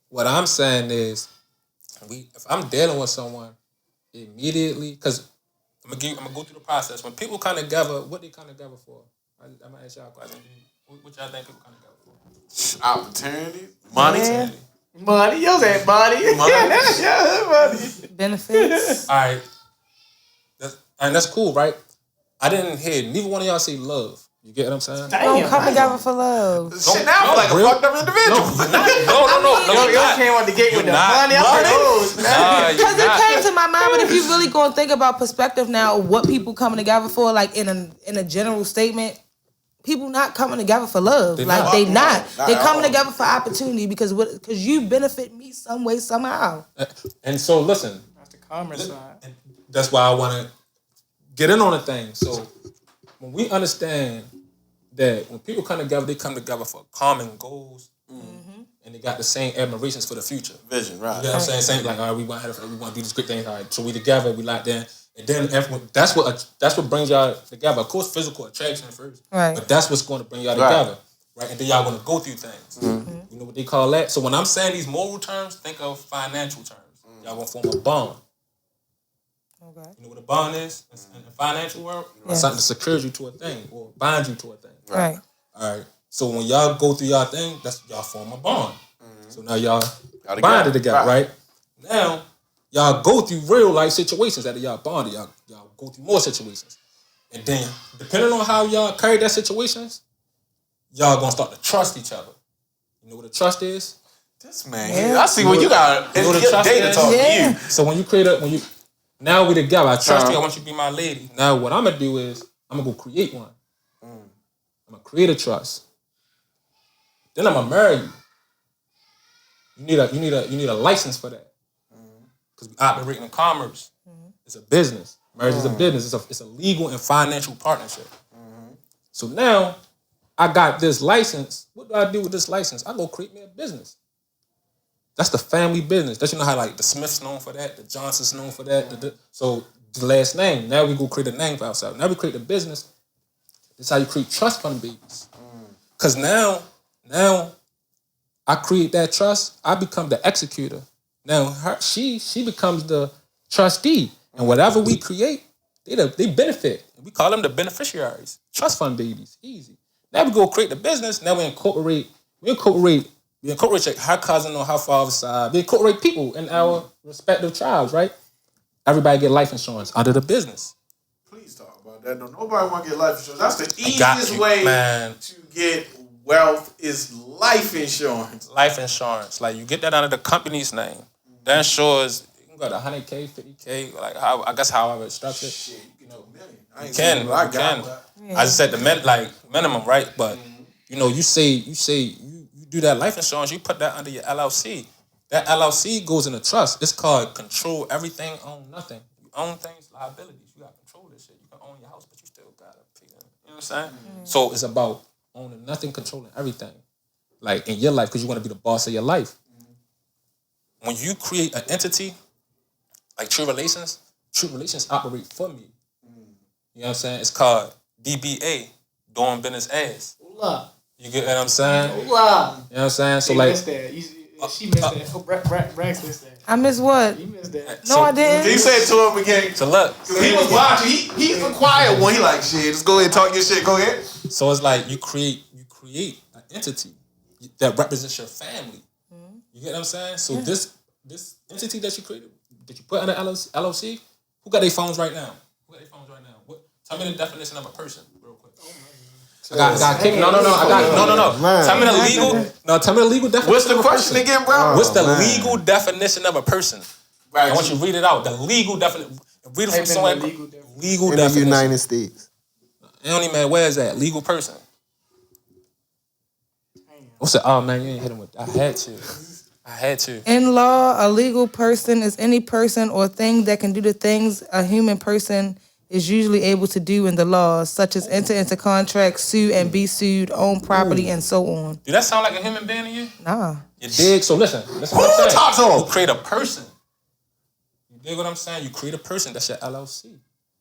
what I'm saying is, if I'm dealing with someone immediately, because I'm gonna go through the process. When people come together, what they come together for? I'm gonna ask y'all a question. What y'all think people come together for? Opportunity, money. Yeah. money. Yo, that money. money. Benefits. All right, that's cool, right? I didn't hear neither one of y'all say love. You get what I'm saying? Don't come together for love. Shit, now I'm like a fucked up individual. No, Yo came on the gate with the money. I'm like, oh, Because it came to my mind, but if you really gonna think about perspective now, what people coming together for, like in a general statement, people not coming together for love. They Like not. they not. Not They at coming all. together for opportunity because you benefit me some way somehow. And so listen, That's the commerce side. and that's why I want to get in on the thing. So when we understand that when people come together, they come together for common goals, and they got the same admirations for the future. Vision, right? You know what I'm saying? Same like, all right, we want to do these great things. All right, so we together, we locked in, and then that's what brings y'all together. Of course, physical attraction first, Right. but that's what's going to bring y'all together, right? And then y'all going to go through things. You know what they call that? So when I'm saying these moral terms, think of financial terms. Y'all going to form a bond. Okay. You know what a bond is in the financial world? Yes. Something that secures you to a thing or binds you to a thing. Right. All right. So when y'all go through y'all thing, that's y'all form a bond. So now y'all Y'all bonded together, right. right? Now y'all go through real life situations that y'all bonded. Y'all go through more situations, and then depending on how y'all carry that situations, y'all gonna start to trust each other. You know what a trust is? This man, Yeah. I see what you got. You know what a trust Data is? talk Yeah. to you. So when you now we together. I trust you. I want you to be my lady. Now what I'm gonna do is I'm gonna go create one. I'm gonna create a trust. Then I'm gonna marry you. You need a license for that. Because we operate in commerce. It's a business. Marriage is a business. It's a legal and financial partnership. So now I got this license. What do I do with this license? I go create me a business. That's the family business. That's you know how like the Smiths known for that, the Johnsons known for that. So the last name. Now we go create a name for ourselves. Now we create a business. That's how you create trust fund babies. Because now I create that trust. I become the executor. Now she becomes the trustee, and whatever we create, they benefit. We call them the beneficiaries. Trust fund babies, easy. Now we go create the business. Now we incorporate her cousin or her father's side. We incorporate people in our respective tribes, right? Everybody get life insurance under the business. Please talk about that. No, nobody want to get life insurance. That's the got easiest you, way man. to get wealth is life insurance. Life insurance, like you get that under the company's name. That insures you can go to 100K, 50K, like how I guess however it's structured. Shit, you get to $1 million. I ain't Can saying what I you got. can. But I just said the minimum, right? But you know, you do that life insurance, you put that under your LLC. That LLC goes in a trust. It's called control everything, own nothing. You own things, liabilities. You got to control this shit. You can own your house, but you still got to pay them. You know what I'm saying? So it's about owning nothing, controlling everything. Like in your life, because you want to be the boss of your life. When you create an entity, like True Relations operate for me. You know what I'm saying? It's called DBA, doing business as. Hola. You get what I'm saying? You know Hola. what I'm saying? So You like, missed that. She missed that. Oh, Brax missed that. I miss what? You missed that. No, I didn't. can you say it to him again? so look, Cause he was watching. He's the quiet one. He like shit. Just go ahead and talk your shit. Go ahead. so it's like you create an entity that represents your family. You get what I'm saying? So this entity that you created, that you put under LLC, who got their phones right now? Tell me the definition of a person, real quick. I got kicked. No. Man. Tell me the legal. No, tell me the legal definition. What's the of a question person. again, bro? What's the man. legal definition of a person? Right. I want you to read it out. The legal definition. Read it from Type in somewhere. the legal definition. Legal In the definition. United States. It don't even matter where is that legal person. What's it? Oh man, you ain't hit him with. I had to. In law, a legal person is any person or thing that can do the things a human person is usually able to do in the law, such as enter into contracts, sue and be sued, own property, and so on. Do that sound like a human being to you? Nah. You dig? So listen what I'm saying. Talk to him. You create a person. You dig what I'm saying? You create a person. That's your LLC,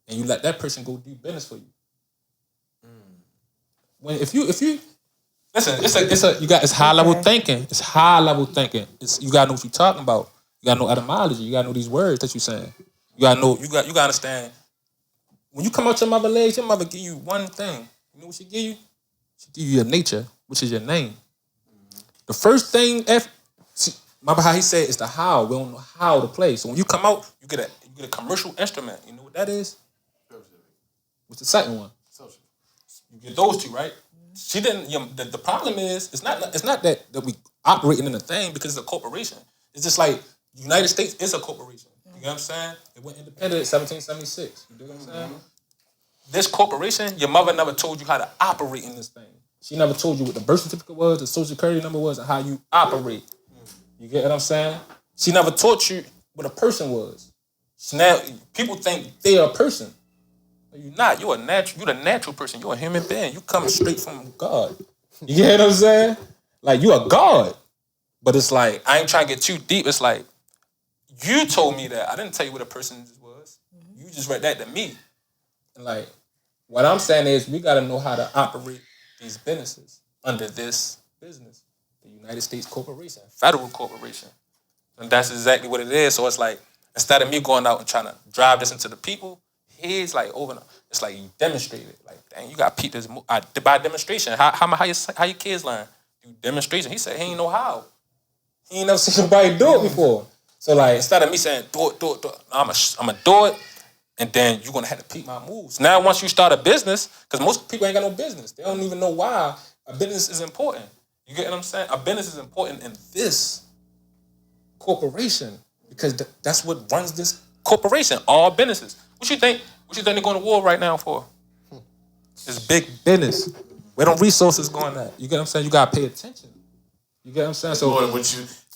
and you let that person go do business for you. When if you listen, it's high level thinking. It's high level thinking. You gotta know what you're talking about. You gotta know etymology. You gotta know these words that you're saying. You gotta know. You gotta understand. When you come out your mother legs, your mother give you one thing. You know what she give you? She give you your nature, which is your name. The first thing, remember how he said it's the how. We don't know how to play. So when you come out, you get a commercial instrument. You know what that is? What's the second one? You get those two, right? She didn't. The problem is it's not that we operating in a thing because it's a corporation. It's just like the United States is a corporation. You know what I'm saying? It went independent in 1776. You know what I'm saying? this corporation, your mother never told you how to operate in this thing. She never told you what the birth certificate was, the social security number was, and how you operate. You get what I'm saying? She never taught you what a person was. So now people think they are a person. You're not. You're a natural. You're the natural person. You're a human being. You come straight from God. You get what I'm saying? Like you are God. But it's like I ain't trying to get too deep. It's like you told me that. I didn't tell you what a person was. You just read that to me. And like what I'm saying is we gotta know how to operate these businesses under this business, the United States Corporation, federal corporation. And that's exactly what it is. So it's like, instead of me going out and trying to drive this into the people, he's like it's like you demonstrate it. Like, dang, you got to peep this by demonstration. How your kids learn? Do demonstration. He said he ain't know how. He ain't never seen somebody do it before. So like, instead of me saying, do it, I'm going to do it, and then you're going to have to peep my moves. Now, once you start a business, because most people ain't got no business. They don't even know why a business is important. You get what I'm saying? A business is important in this corporation because that's what runs this corporation. All businesses. What you think they're going to war right now for? It's big business. Where them resources going at? You get what I'm saying? You gotta pay attention. You get what I'm saying? So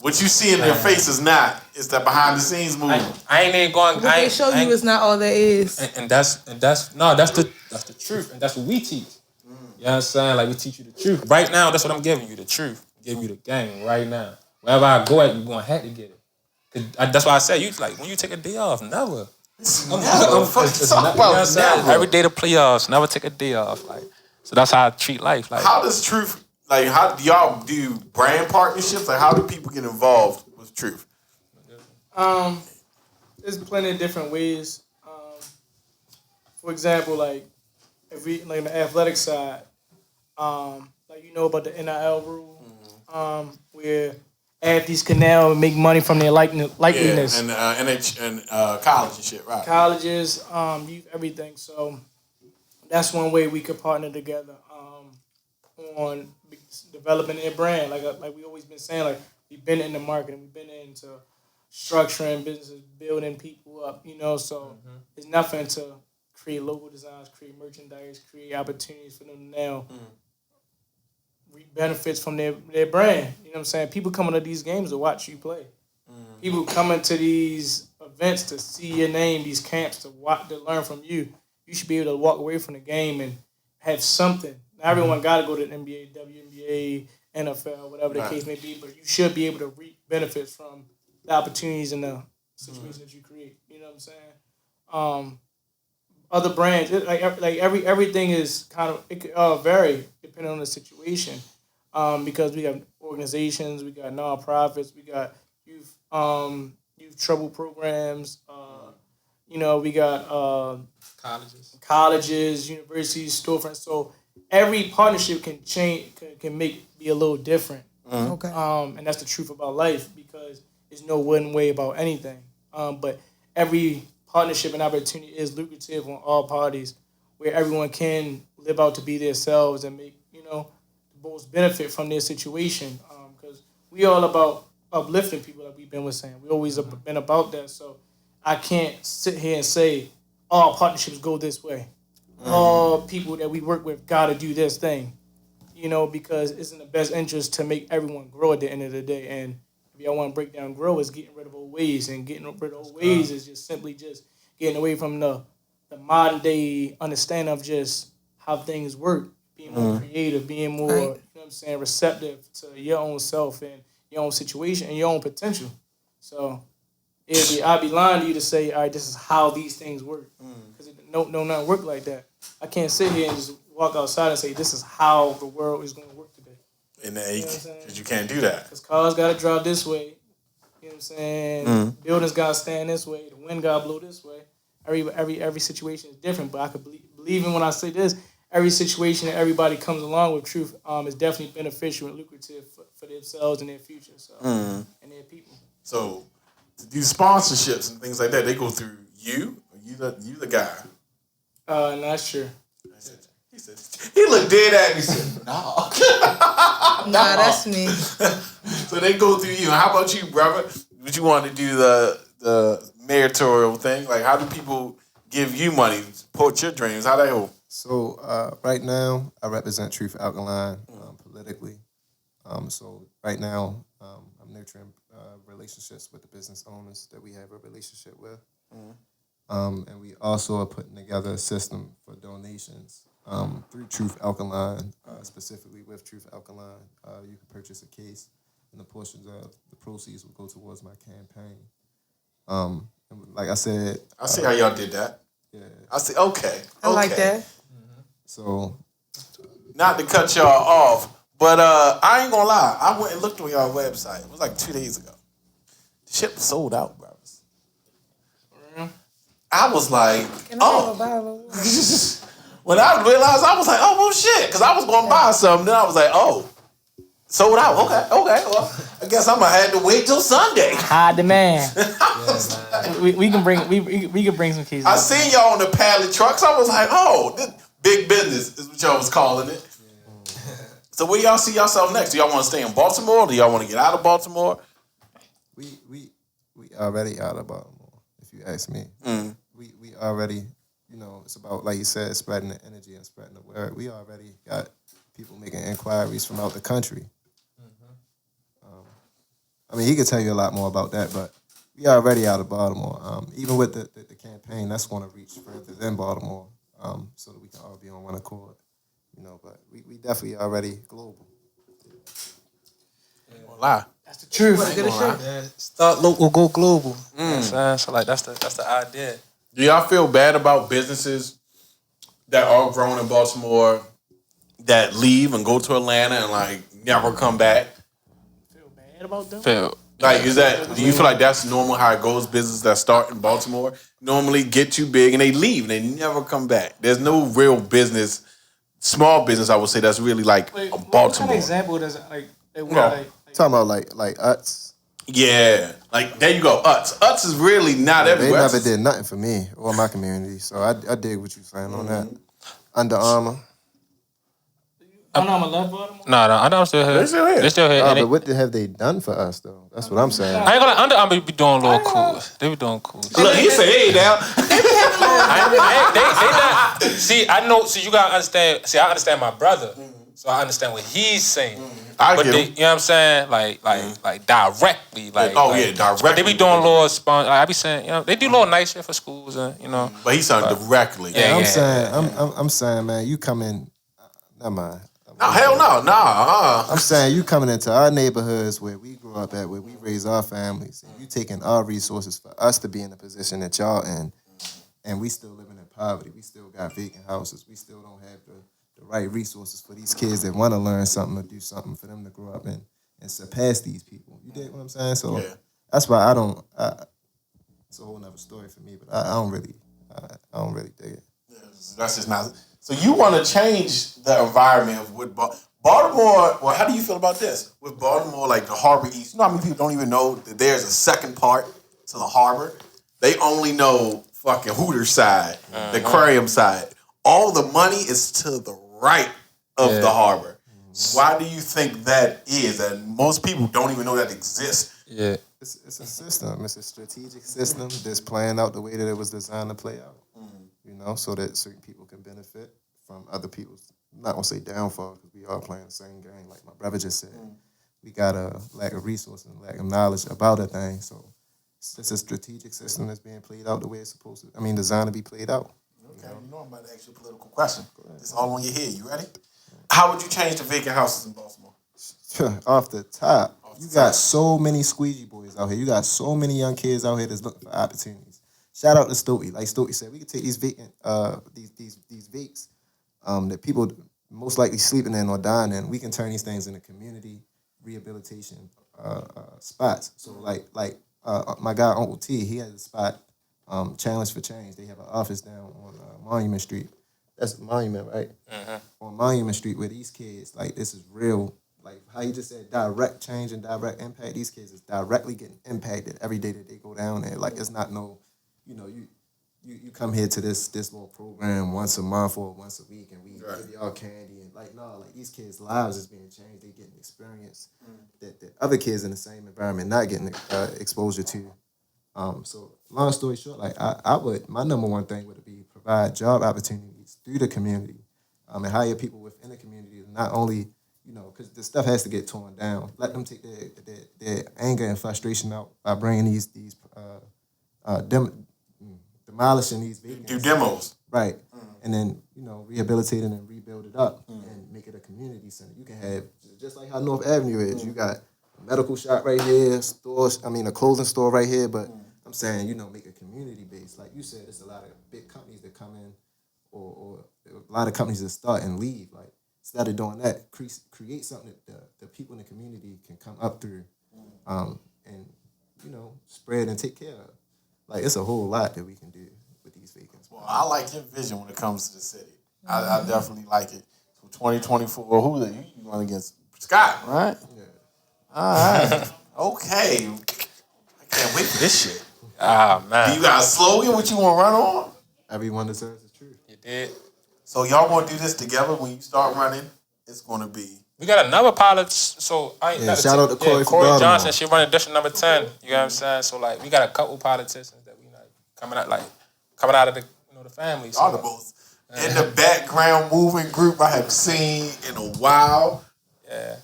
what you see in their face is not. It's that behind the scenes movie. I ain't even going. What they show you is not all there is. And that's the truth, and that's what we teach. You know what I'm saying? Like we teach you the truth. Right now, that's what I'm giving you, the truth. I'm giving you the game right now. Wherever I go at, you're gonna have to get it. That's why I said you like when you take a day off, never. Every day the playoffs, never take a day off. Like so that's how I treat life. Like how does Truth how do y'all do brand partnerships? Like how do people get involved with Truth? There's plenty of different ways. For example, like if we like the athletic side, like you know about the NIL rule, where athletes can now make money from their likeliness. Yeah, and college and shit, right? Colleges, youth, everything. So that's one way we could partner together on developing their brand. Like we always been saying, like we've been in the marketing, we've been into structuring businesses, building people up. You know, so it's nothing to create logo designs, create merchandise, create opportunities for them to now reap benefits from their brand. You know what I'm saying? People coming to these games to watch you play. People coming to these events to see your name, these camps to learn from you. You should be able to walk away from the game and have something. Not everyone got to go to the NBA, WNBA, NFL, whatever the case may be, but you should be able to reap benefits from the opportunities and the situations that you create. You know what I'm saying? Other brands, everything is kind of, it could vary depending on the situation, because we have organizations, we got nonprofits, we got youth trouble programs, we got colleges, universities, storefronts. So every partnership can change, can be a little different. Okay. And that's the truth about life because there's no one way about anything. But every partnership and opportunity is lucrative on all parties, where everyone can live out to be themselves and make the most benefit from their situation. Because we all about uplifting people, like we've been saying. We always have been about that. So I can't sit here and say all partnerships go this way. All people that we work with got to do this thing, because it's in the best interest to make everyone grow at the end of the day. And if y'all want to break down grow, is getting rid of old ways, and getting rid of old ways is just simply just getting away from the modern day understanding of just how things work, being more creative, being more, receptive to your own self and your own situation and your own potential. So I'd be lying to you to say, all right, this is how these things work, because it don't not work like that. I can't sit here and just walk outside and say this is how the world is going to work today. And because you can't do that. Because cars got to drive this way. You know what I'm saying? Buildings got to stand this way. The wind got to blow this way. Every situation is different. But I could believe in when I say this, every situation that everybody comes along with truth is definitely beneficial and lucrative for themselves and their future, and their people. So to do sponsorships and things like that, they go through you? Or you the guy? Not sure. He said, he looked dead at me and said, no. Nah, that's me. So they go through you. How about you, brother? Would you want to do the mayoral thing? Like, how do people give you money, support your dreams? How that go? So right now, I represent Truth Alkaline politically. So right now, I'm nurturing relationships with the business owners that we have a relationship with. And we also are putting together a system for donations through Truth Alkaline, specifically with Truth Alkaline. You can purchase a case, and the portions of the proceeds will go towards my campaign. And like I said, I see how y'all did that. yeah. I see. Okay. I like that. So Not to cut y'all off, but I ain't gonna lie. I went and looked on y'all website. It was like 2 days ago. The shit was sold out, brothers. I was like, oh. When I realized, I was like, oh, well, shit. Because I was going to buy something. Then I was like, oh, sold out. Okay. Well, I guess I'm going to have to wait till Sunday. High demand. we can bring some keys. I seen y'all on the pallet trucks. I was like, oh, this big business is what y'all was calling it. So where y'all see yourself next? Do y'all want to stay in Baltimore? Or do y'all want to get out of Baltimore? we already out of Baltimore, if you ask me. We already, it's about, like you said, spreading the energy and spreading the word. We already got people making inquiries from out the country. I mean, he could tell you a lot more about that, but we already out of Baltimore. Even with the campaign, that's going to reach further than Baltimore, so that we can all be on one accord. But we definitely already global. Lie. That's the truth. Yeah, start local, go global. You know what I'm saying? So like that's the idea. Do y'all feel bad about businesses that are grown in Baltimore that leave and go to Atlanta and like never come back? Feel bad about them? Like, do you feel like that's normal how it goes? Businesses that start in Baltimore normally get too big and they leave and they never come back. There's no real business, small business, I would say, that's really like a Baltimore. What kind of example does it like? Talking about like Utz. Yeah, like there you go. Utz. Utz is really not everywhere. They never did nothing for me or my community, so I dig what you're saying on that. Under Armour. I'm left Baltimore. No, I'm still here. They still here. But what have they done for us though? That's what I'm saying. I ain't gonna Under Armour be doing a little cool. They be doing cool. Look, he say, hey, now. They not. See, I know. See, you gotta understand. See, I understand my brother, so I understand what he's saying. But they, you know what I'm saying? Like directly. Directly. But they be doing little sponsor. I be saying, they do little nice shit for schools and But he's saying directly. I'm saying, man, you come in. Never mind. No, hell no, nah. I'm saying you coming into our neighborhoods where we grew up at, where we raise our families, and you taking our resources for us to be in the position that y'all in, and we still living in poverty. We still got vacant houses. We still don't have the right resources for these kids that want to learn something or do something for them to grow up and surpass these people. You dig what I'm saying? So that's why it's a whole nother story for me, but I don't really dig it. Yeah, that's just not. So you want to change the environment with Baltimore? Well, how do you feel about this? With Baltimore, like the Harbor East, you know how many people don't even know that there's a second part to the harbor? They only know fucking Hooters side, the aquarium side. All the money is to the right of the harbor. Why do you think that is? And most people don't even know that exists. Yeah. It's a system. It's a strategic system that's playing out the way that it was designed to play out. So that certain people can benefit from other people's, I'm not gonna say downfall, because we all playing the same game. Like my brother just said, we got a lack of resources and lack of knowledge about a thing. So it's a strategic system that's being played out the way it's supposed to. Designed to be played out. Okay, I'm about to ask you a political question. It's all on your head. You ready? How would you change the vacant houses in Baltimore? Off the top, you got so many squeegee boys out here. You got so many young kids out here that's looking for opportunities. Shout out to Stokey. Like Stokey said, we can take these vacant, these vapes that people most likely sleeping in or dying in. We can turn these things into community rehabilitation spots. So like my guy Uncle T, he has a spot, Challenge for Change. They have an office down on Monument Street. That's Monument, right? On Monument Street, where these kids, like, this is real. Like how you just said, direct change and direct impact. These kids is directly getting impacted every day that they go down there. Like it's not no. You come here to this little program once a month or once a week, and we give y'all candy and these kids' lives is being changed. They getting experience that other kids in the same environment not getting exposure to. So long story short, like I would, my number one thing would be provide job opportunities through the community, and hire people within the community. Not only, because the stuff has to get torn down. Let them take their anger and frustration out by bringing these demolishing these vacant Do demos. right, and then rehabilitate it and rebuild it up and make it a community center. You can have just like how North Avenue is. You got a medical shop right here, a clothing store right here. But I'm saying, make a community base. Like you said, there's a lot of big companies that come in, or a lot of companies that start and leave. Like instead of doing that, create something that the people in the community can come up through, and spread and take care of. Like it's a whole lot that we can do with these vacants. Well, I like your vision when it comes to the city. I definitely like it. So 2024, who are you going against? Scott, right? Yeah. All right. Okay. I can't wait for this shit. Ah, man. Do you got a slogan? What you want to run on? Everyone deserves the truth. You did. So y'all going to do this together when you start running? It's going to be. We got another pilot, so I ain't shout out to Corey for Baltimore. Johnson. She running district number 10. You know what I'm saying? So like, we got a couple politicians that we like coming out of the the family. So, Y'all the most in the background moving group I have seen in a while. Yeah.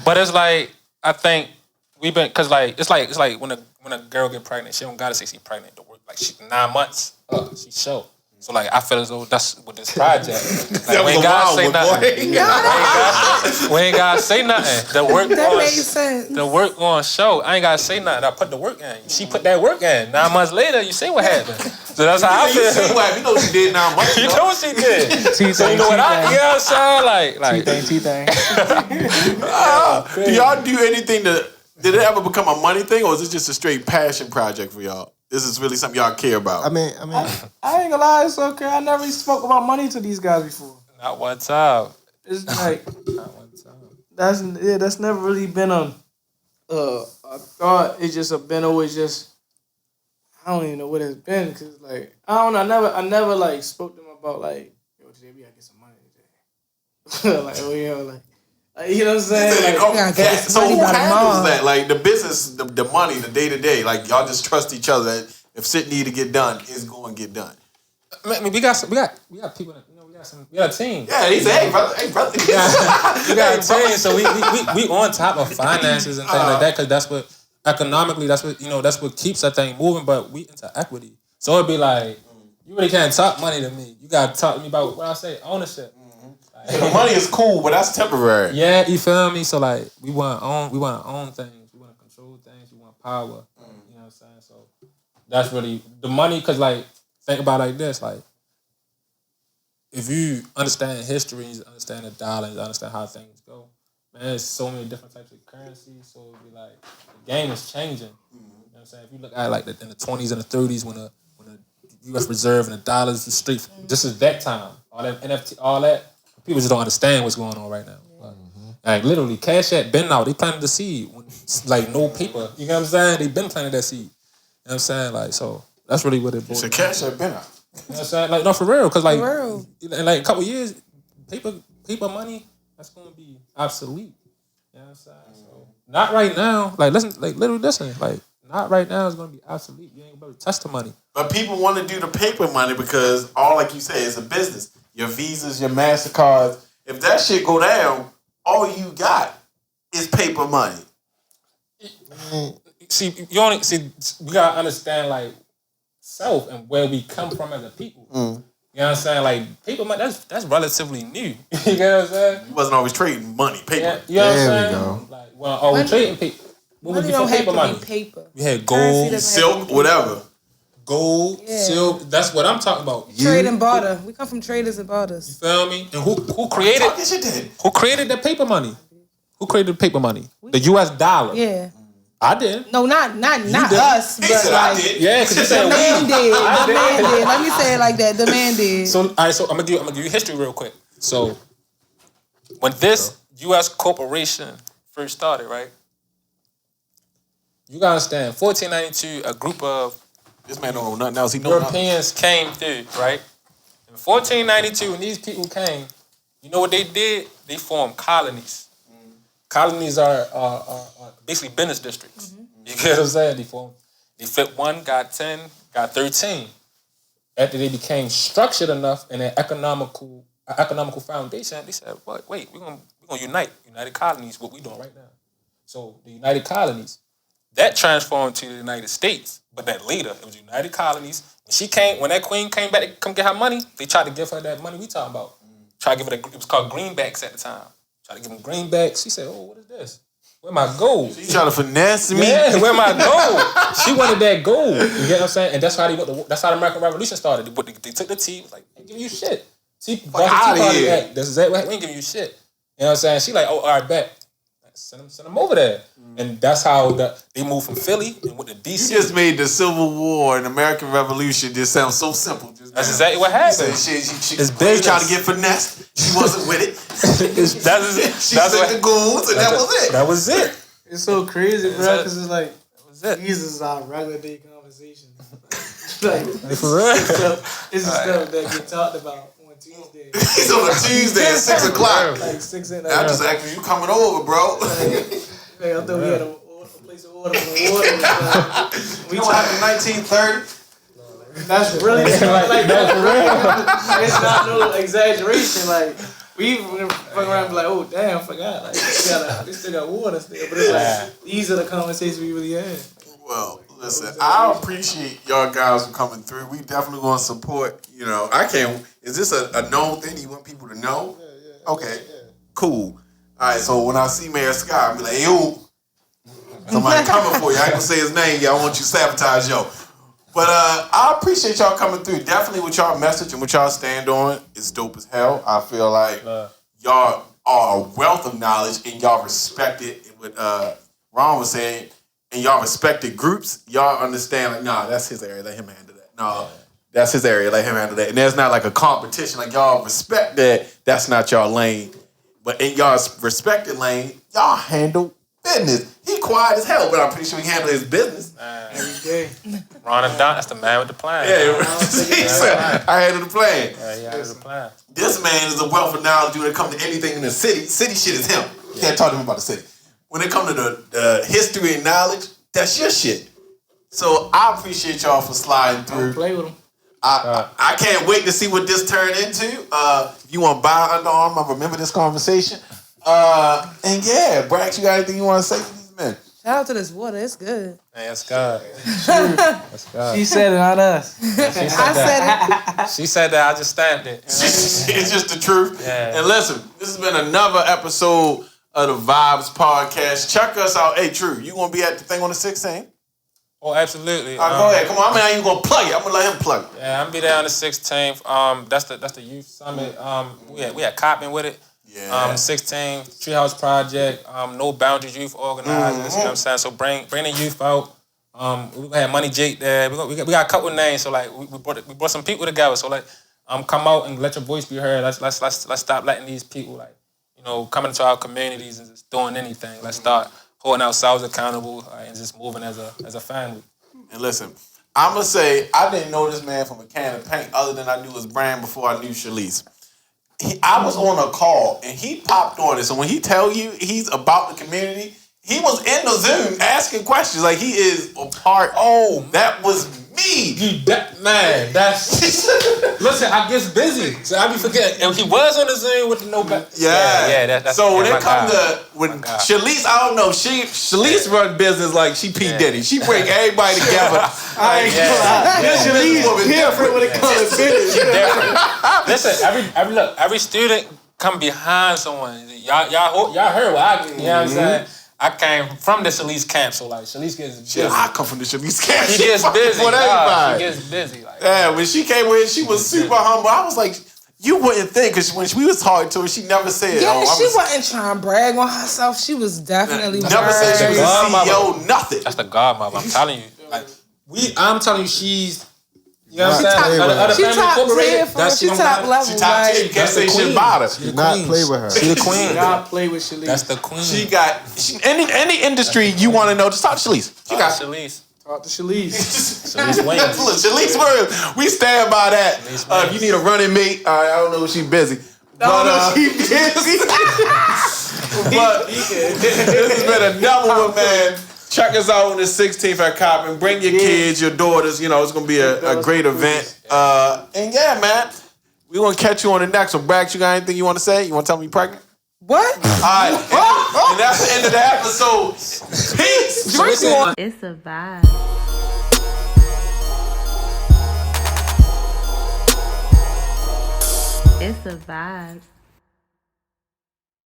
But it's like I think we've been because like it's like when a girl get pregnant, she don't gotta say she pregnant to work. Like she 9 months, she show. So like I feel as though that's with this project. Like, we ain't gotta say nothing. We ain't gotta say nothing. The work That makes sense. The work on show. I ain't gotta say nothing. I put the work in. She put that work in. 9 months later, you see what happened. So that's how I feel. You know she did 9 months. You know what she did. So you know what you know what I'm saying? Like T-thing. Do y'all do anything did it ever become a money thing, or is it just a straight passion project for y'all? This is really something y'all care about. I mean, I ain't gonna lie, it's okay. I never even spoke about money to these guys before. not one time. It's like Not one time. that's never really been a thought. It's just been always just I don't even know what it's been because like I don't know. I never like spoke to them about like yo today we gotta get some money today. Like you know what I'm saying? Like, So who handles that? Like the business, the money, the day to day. Like y'all just trust each other that if shit need to get done, it's going to get done. I mean, we got people. We got a team. Yeah, he said, hey brother. We got a team, so we on top of finances and things like that because that's what economically that's what keeps that thing moving. But we into equity, so it'd be like you really can't talk money to me. You gotta talk to me about what I say, ownership. The money is cool, but that's temporary. Yeah, you feel me? So like we want to own things. We want to control things. We want power. You know what I'm saying? So that's really the money. Cause like think about it like this. Like if you understand history, you understand the dollar, you understand how things go. Man, there's so many different types of currencies. So it'd be like the game is changing. You know what I'm saying? If you look at it like in the 20s and the 30s when the U.S. Reserve and the dollars was straight. This is that time. All that NFT, all that. People just don't understand what's going on right now. Like literally, Cash App been out. They planted the seed when like no paper. You know what I'm saying? They been planting that seed. You know what I'm saying? Like so, that's really what it boils. So Cash App been out. You know what I'm saying? Like no, for real, because like in like a couple years, paper money that's gonna be obsolete. You know what I'm saying? So not right now. Like listen, like literally listen. Like not right now. It's gonna be obsolete. You ain't gonna touch the money. But people want to do the paper money because all, like you say, is a business. Your Visas, your MasterCards. If that shit go down, all you got is paper money. See, we gotta understand like self and where we come from as a people. You know what I'm saying? Like paper money, that's relatively new. You know what I'm saying? You wasn't always trading money, paper. Yeah, you know what I'm There we saying? go. Like, well, we trading paper. What would be for paper money? Paper. We had gold, Silk, whatever. gold, silk. That's what I'm talking about. Trade and barter. We come from traders and You barters. feel me? And who created Talking shit then. who created the paper money? Who created the paper money? The U.S. dollar. Yeah. I did. No, not did. us, He but said I like did. Yeah, because you said the man we. did. The man did. Let me say it like that. The man did. So, all right, so I'm gonna give you history real quick. So, when this U.S. corporation first started, right? You gotta understand, 1492, a group of This man don't know nothing else. He know nothing. Europeans came through, right? In 1492, when these people came, you know what they did? They formed colonies. Colonies are basically business districts. You You know what I'm saying? They flipped 1, got 10, got 13. After they became structured enough in an economical foundation, they said, wait, we're gonna unite. United Colonies, what we doing right now. So the United Colonies, that transformed to the United States, but that later, it was United Colonies. When that queen came back to come get her money, they tried to give her that money we talking about. Tried to give it it was called greenbacks at the time. Tried to give them greenbacks. She said, oh, what is this? Where my gold? You trying to finesse me? Yeah, where my gold? She wanted that gold. You get what I'm saying? And that's how that's how the American Revolution started. They took the tea, was like, ain't giving you shit. Out of here. This is that. We ain't giving you shit. You know what I'm saying? She like, oh, all right, bet. Send them over there. And that's how they moved from Philly and went to DC. You just made the Civil War and American Revolution just sound so simple. That's exactly what happened. She It's business. trying to get finessed. She wasn't with it. She sent the goons and that was it. That was it. It's so crazy, bro, because it's like, That was it. these is our regular day conversation. Like, For real. this is stuff that get talked about on Tuesday. It's on a Tuesday at 6 o'clock. Like 6 at I'm night. just asking you coming over, bro. Hey, I thought we had a place of order for the water. We talking 1930. That's really like that's real. It's not no exaggeration. Like we even fuck around and be like, oh damn, I forgot. Like they still got water still. But it's like these are the conversations we really had. Well, listen, I appreciate y'all guys for coming through. We definitely going to support. You know, I can't. Is this a known thing you want people to know? Yeah. Okay. Yeah. Cool. All right. So when I see Mayor Scott, I'll be like, yo, somebody coming for you. I ain't gonna say his name. Y'all want you to sabotage yo. But I appreciate y'all coming through. Definitely what y'all message and what y'all stand on is dope as hell. I feel like y'all are a wealth of knowledge and y'all respect it. What Ron was saying, and y'all respected groups. Y'all understand, like, nah, that's his area. Let him handle that. Nah, that's his area. Let him handle that. And there's not like a competition. Like, y'all respect that. That's not y'all lane. But in y'all's respected lane, y'all handle business. He quiet as hell, but I'm pretty sure he handle his business. Every day. Ron and Don, that's the man with the plan. Yeah, he said, I handle the plan. Yeah, he handled the plan. This man is a wealth of knowledge when it comes to anything in the city. City shit is him. You can't talk to him about the city. When it comes to the history and knowledge, that's your shit. So I appreciate y'all for sliding through. Play with him. I can't wait to see what this turned into. If you want to buy an underarm, I remember this conversation. And yeah, Brax, you got anything you want to say to these men? Shout out to this water. It's good. Man, that's God. That's God. She said it, not us. She said that. I just stamped it. It's just the truth. Yeah. And listen, this has been another episode of the Vibes Podcast. Check us out. Hey, True, you gonna be at the thing on the 16th? Oh, absolutely. All right, go ahead. Come on. I ain't gonna plug it. I'm gonna let him plug it. Yeah, I'm be there on the 16th. That's the youth summit. We had Coppin with it. Yeah. 16th Treehouse Project. No Boundaries Youth Organizers. You know what I'm saying? So bring the youth out. We had Money Jake there. We got a couple names. So like we brought some people together. So like come out and let your voice be heard. Let's stop letting these people like come into our communities and just doing anything. Let's start holding ourselves accountable and just moving as a family. And listen, I'm gonna say I didn't know this man from a can of paint other than I knew his brand before I knew Shalice. I was on a call and he popped on it. So when he tell you he's about the community, he was in the Zoom asking questions. Like he is a part. Oh, that was me. That's listen. I get busy, so I be forgetting. And he was on the Zoom with the no back. Yeah. That's so when it comes to when Shalice, I don't know. Shalice run business like she P Diddy. She bring everybody together. I ain't gonna lie. Shalice different when it comes to business. Listen, every student come behind someone. Y'all heard what I you know what I'm saying. I came from the Shalice camp, so like Shalice gets busy. I come from the Shalice camp. She gets busy. She gets busy. Like, yeah, when she came in, she was super humble. I was like, you wouldn't think, because when we was talking to her, she never said, yeah, she wasn't trying to brag on herself. She was definitely never said she was a CEO, nothing. That's the godmother. I'm telling you. Like I'm telling you, she's. You know what I'm saying? She top 10. She top level. She top 10. You can't say shit about her. Do not play with her. She the queen. Do not play with Shalice. That's the queen. She got any industry you want to know. Just talk to Shalice. She got Shalice. Talk to Shalice. Shalice wins. Look, Shalice words. We stand by that. If you need a running mate, I don't know if she's busy. But she busy. But this has been another one, man. Check us out on the 16th at Coppin. Bring your kids, your daughters. You know, it's going to be a great event. And yeah, man, we want to catch you on the next one. Brax, you got anything you want to say? You want to tell me you're pregnant? What? All right. And that's the end of the episode. Peace. It's a vibe. It's a vibe.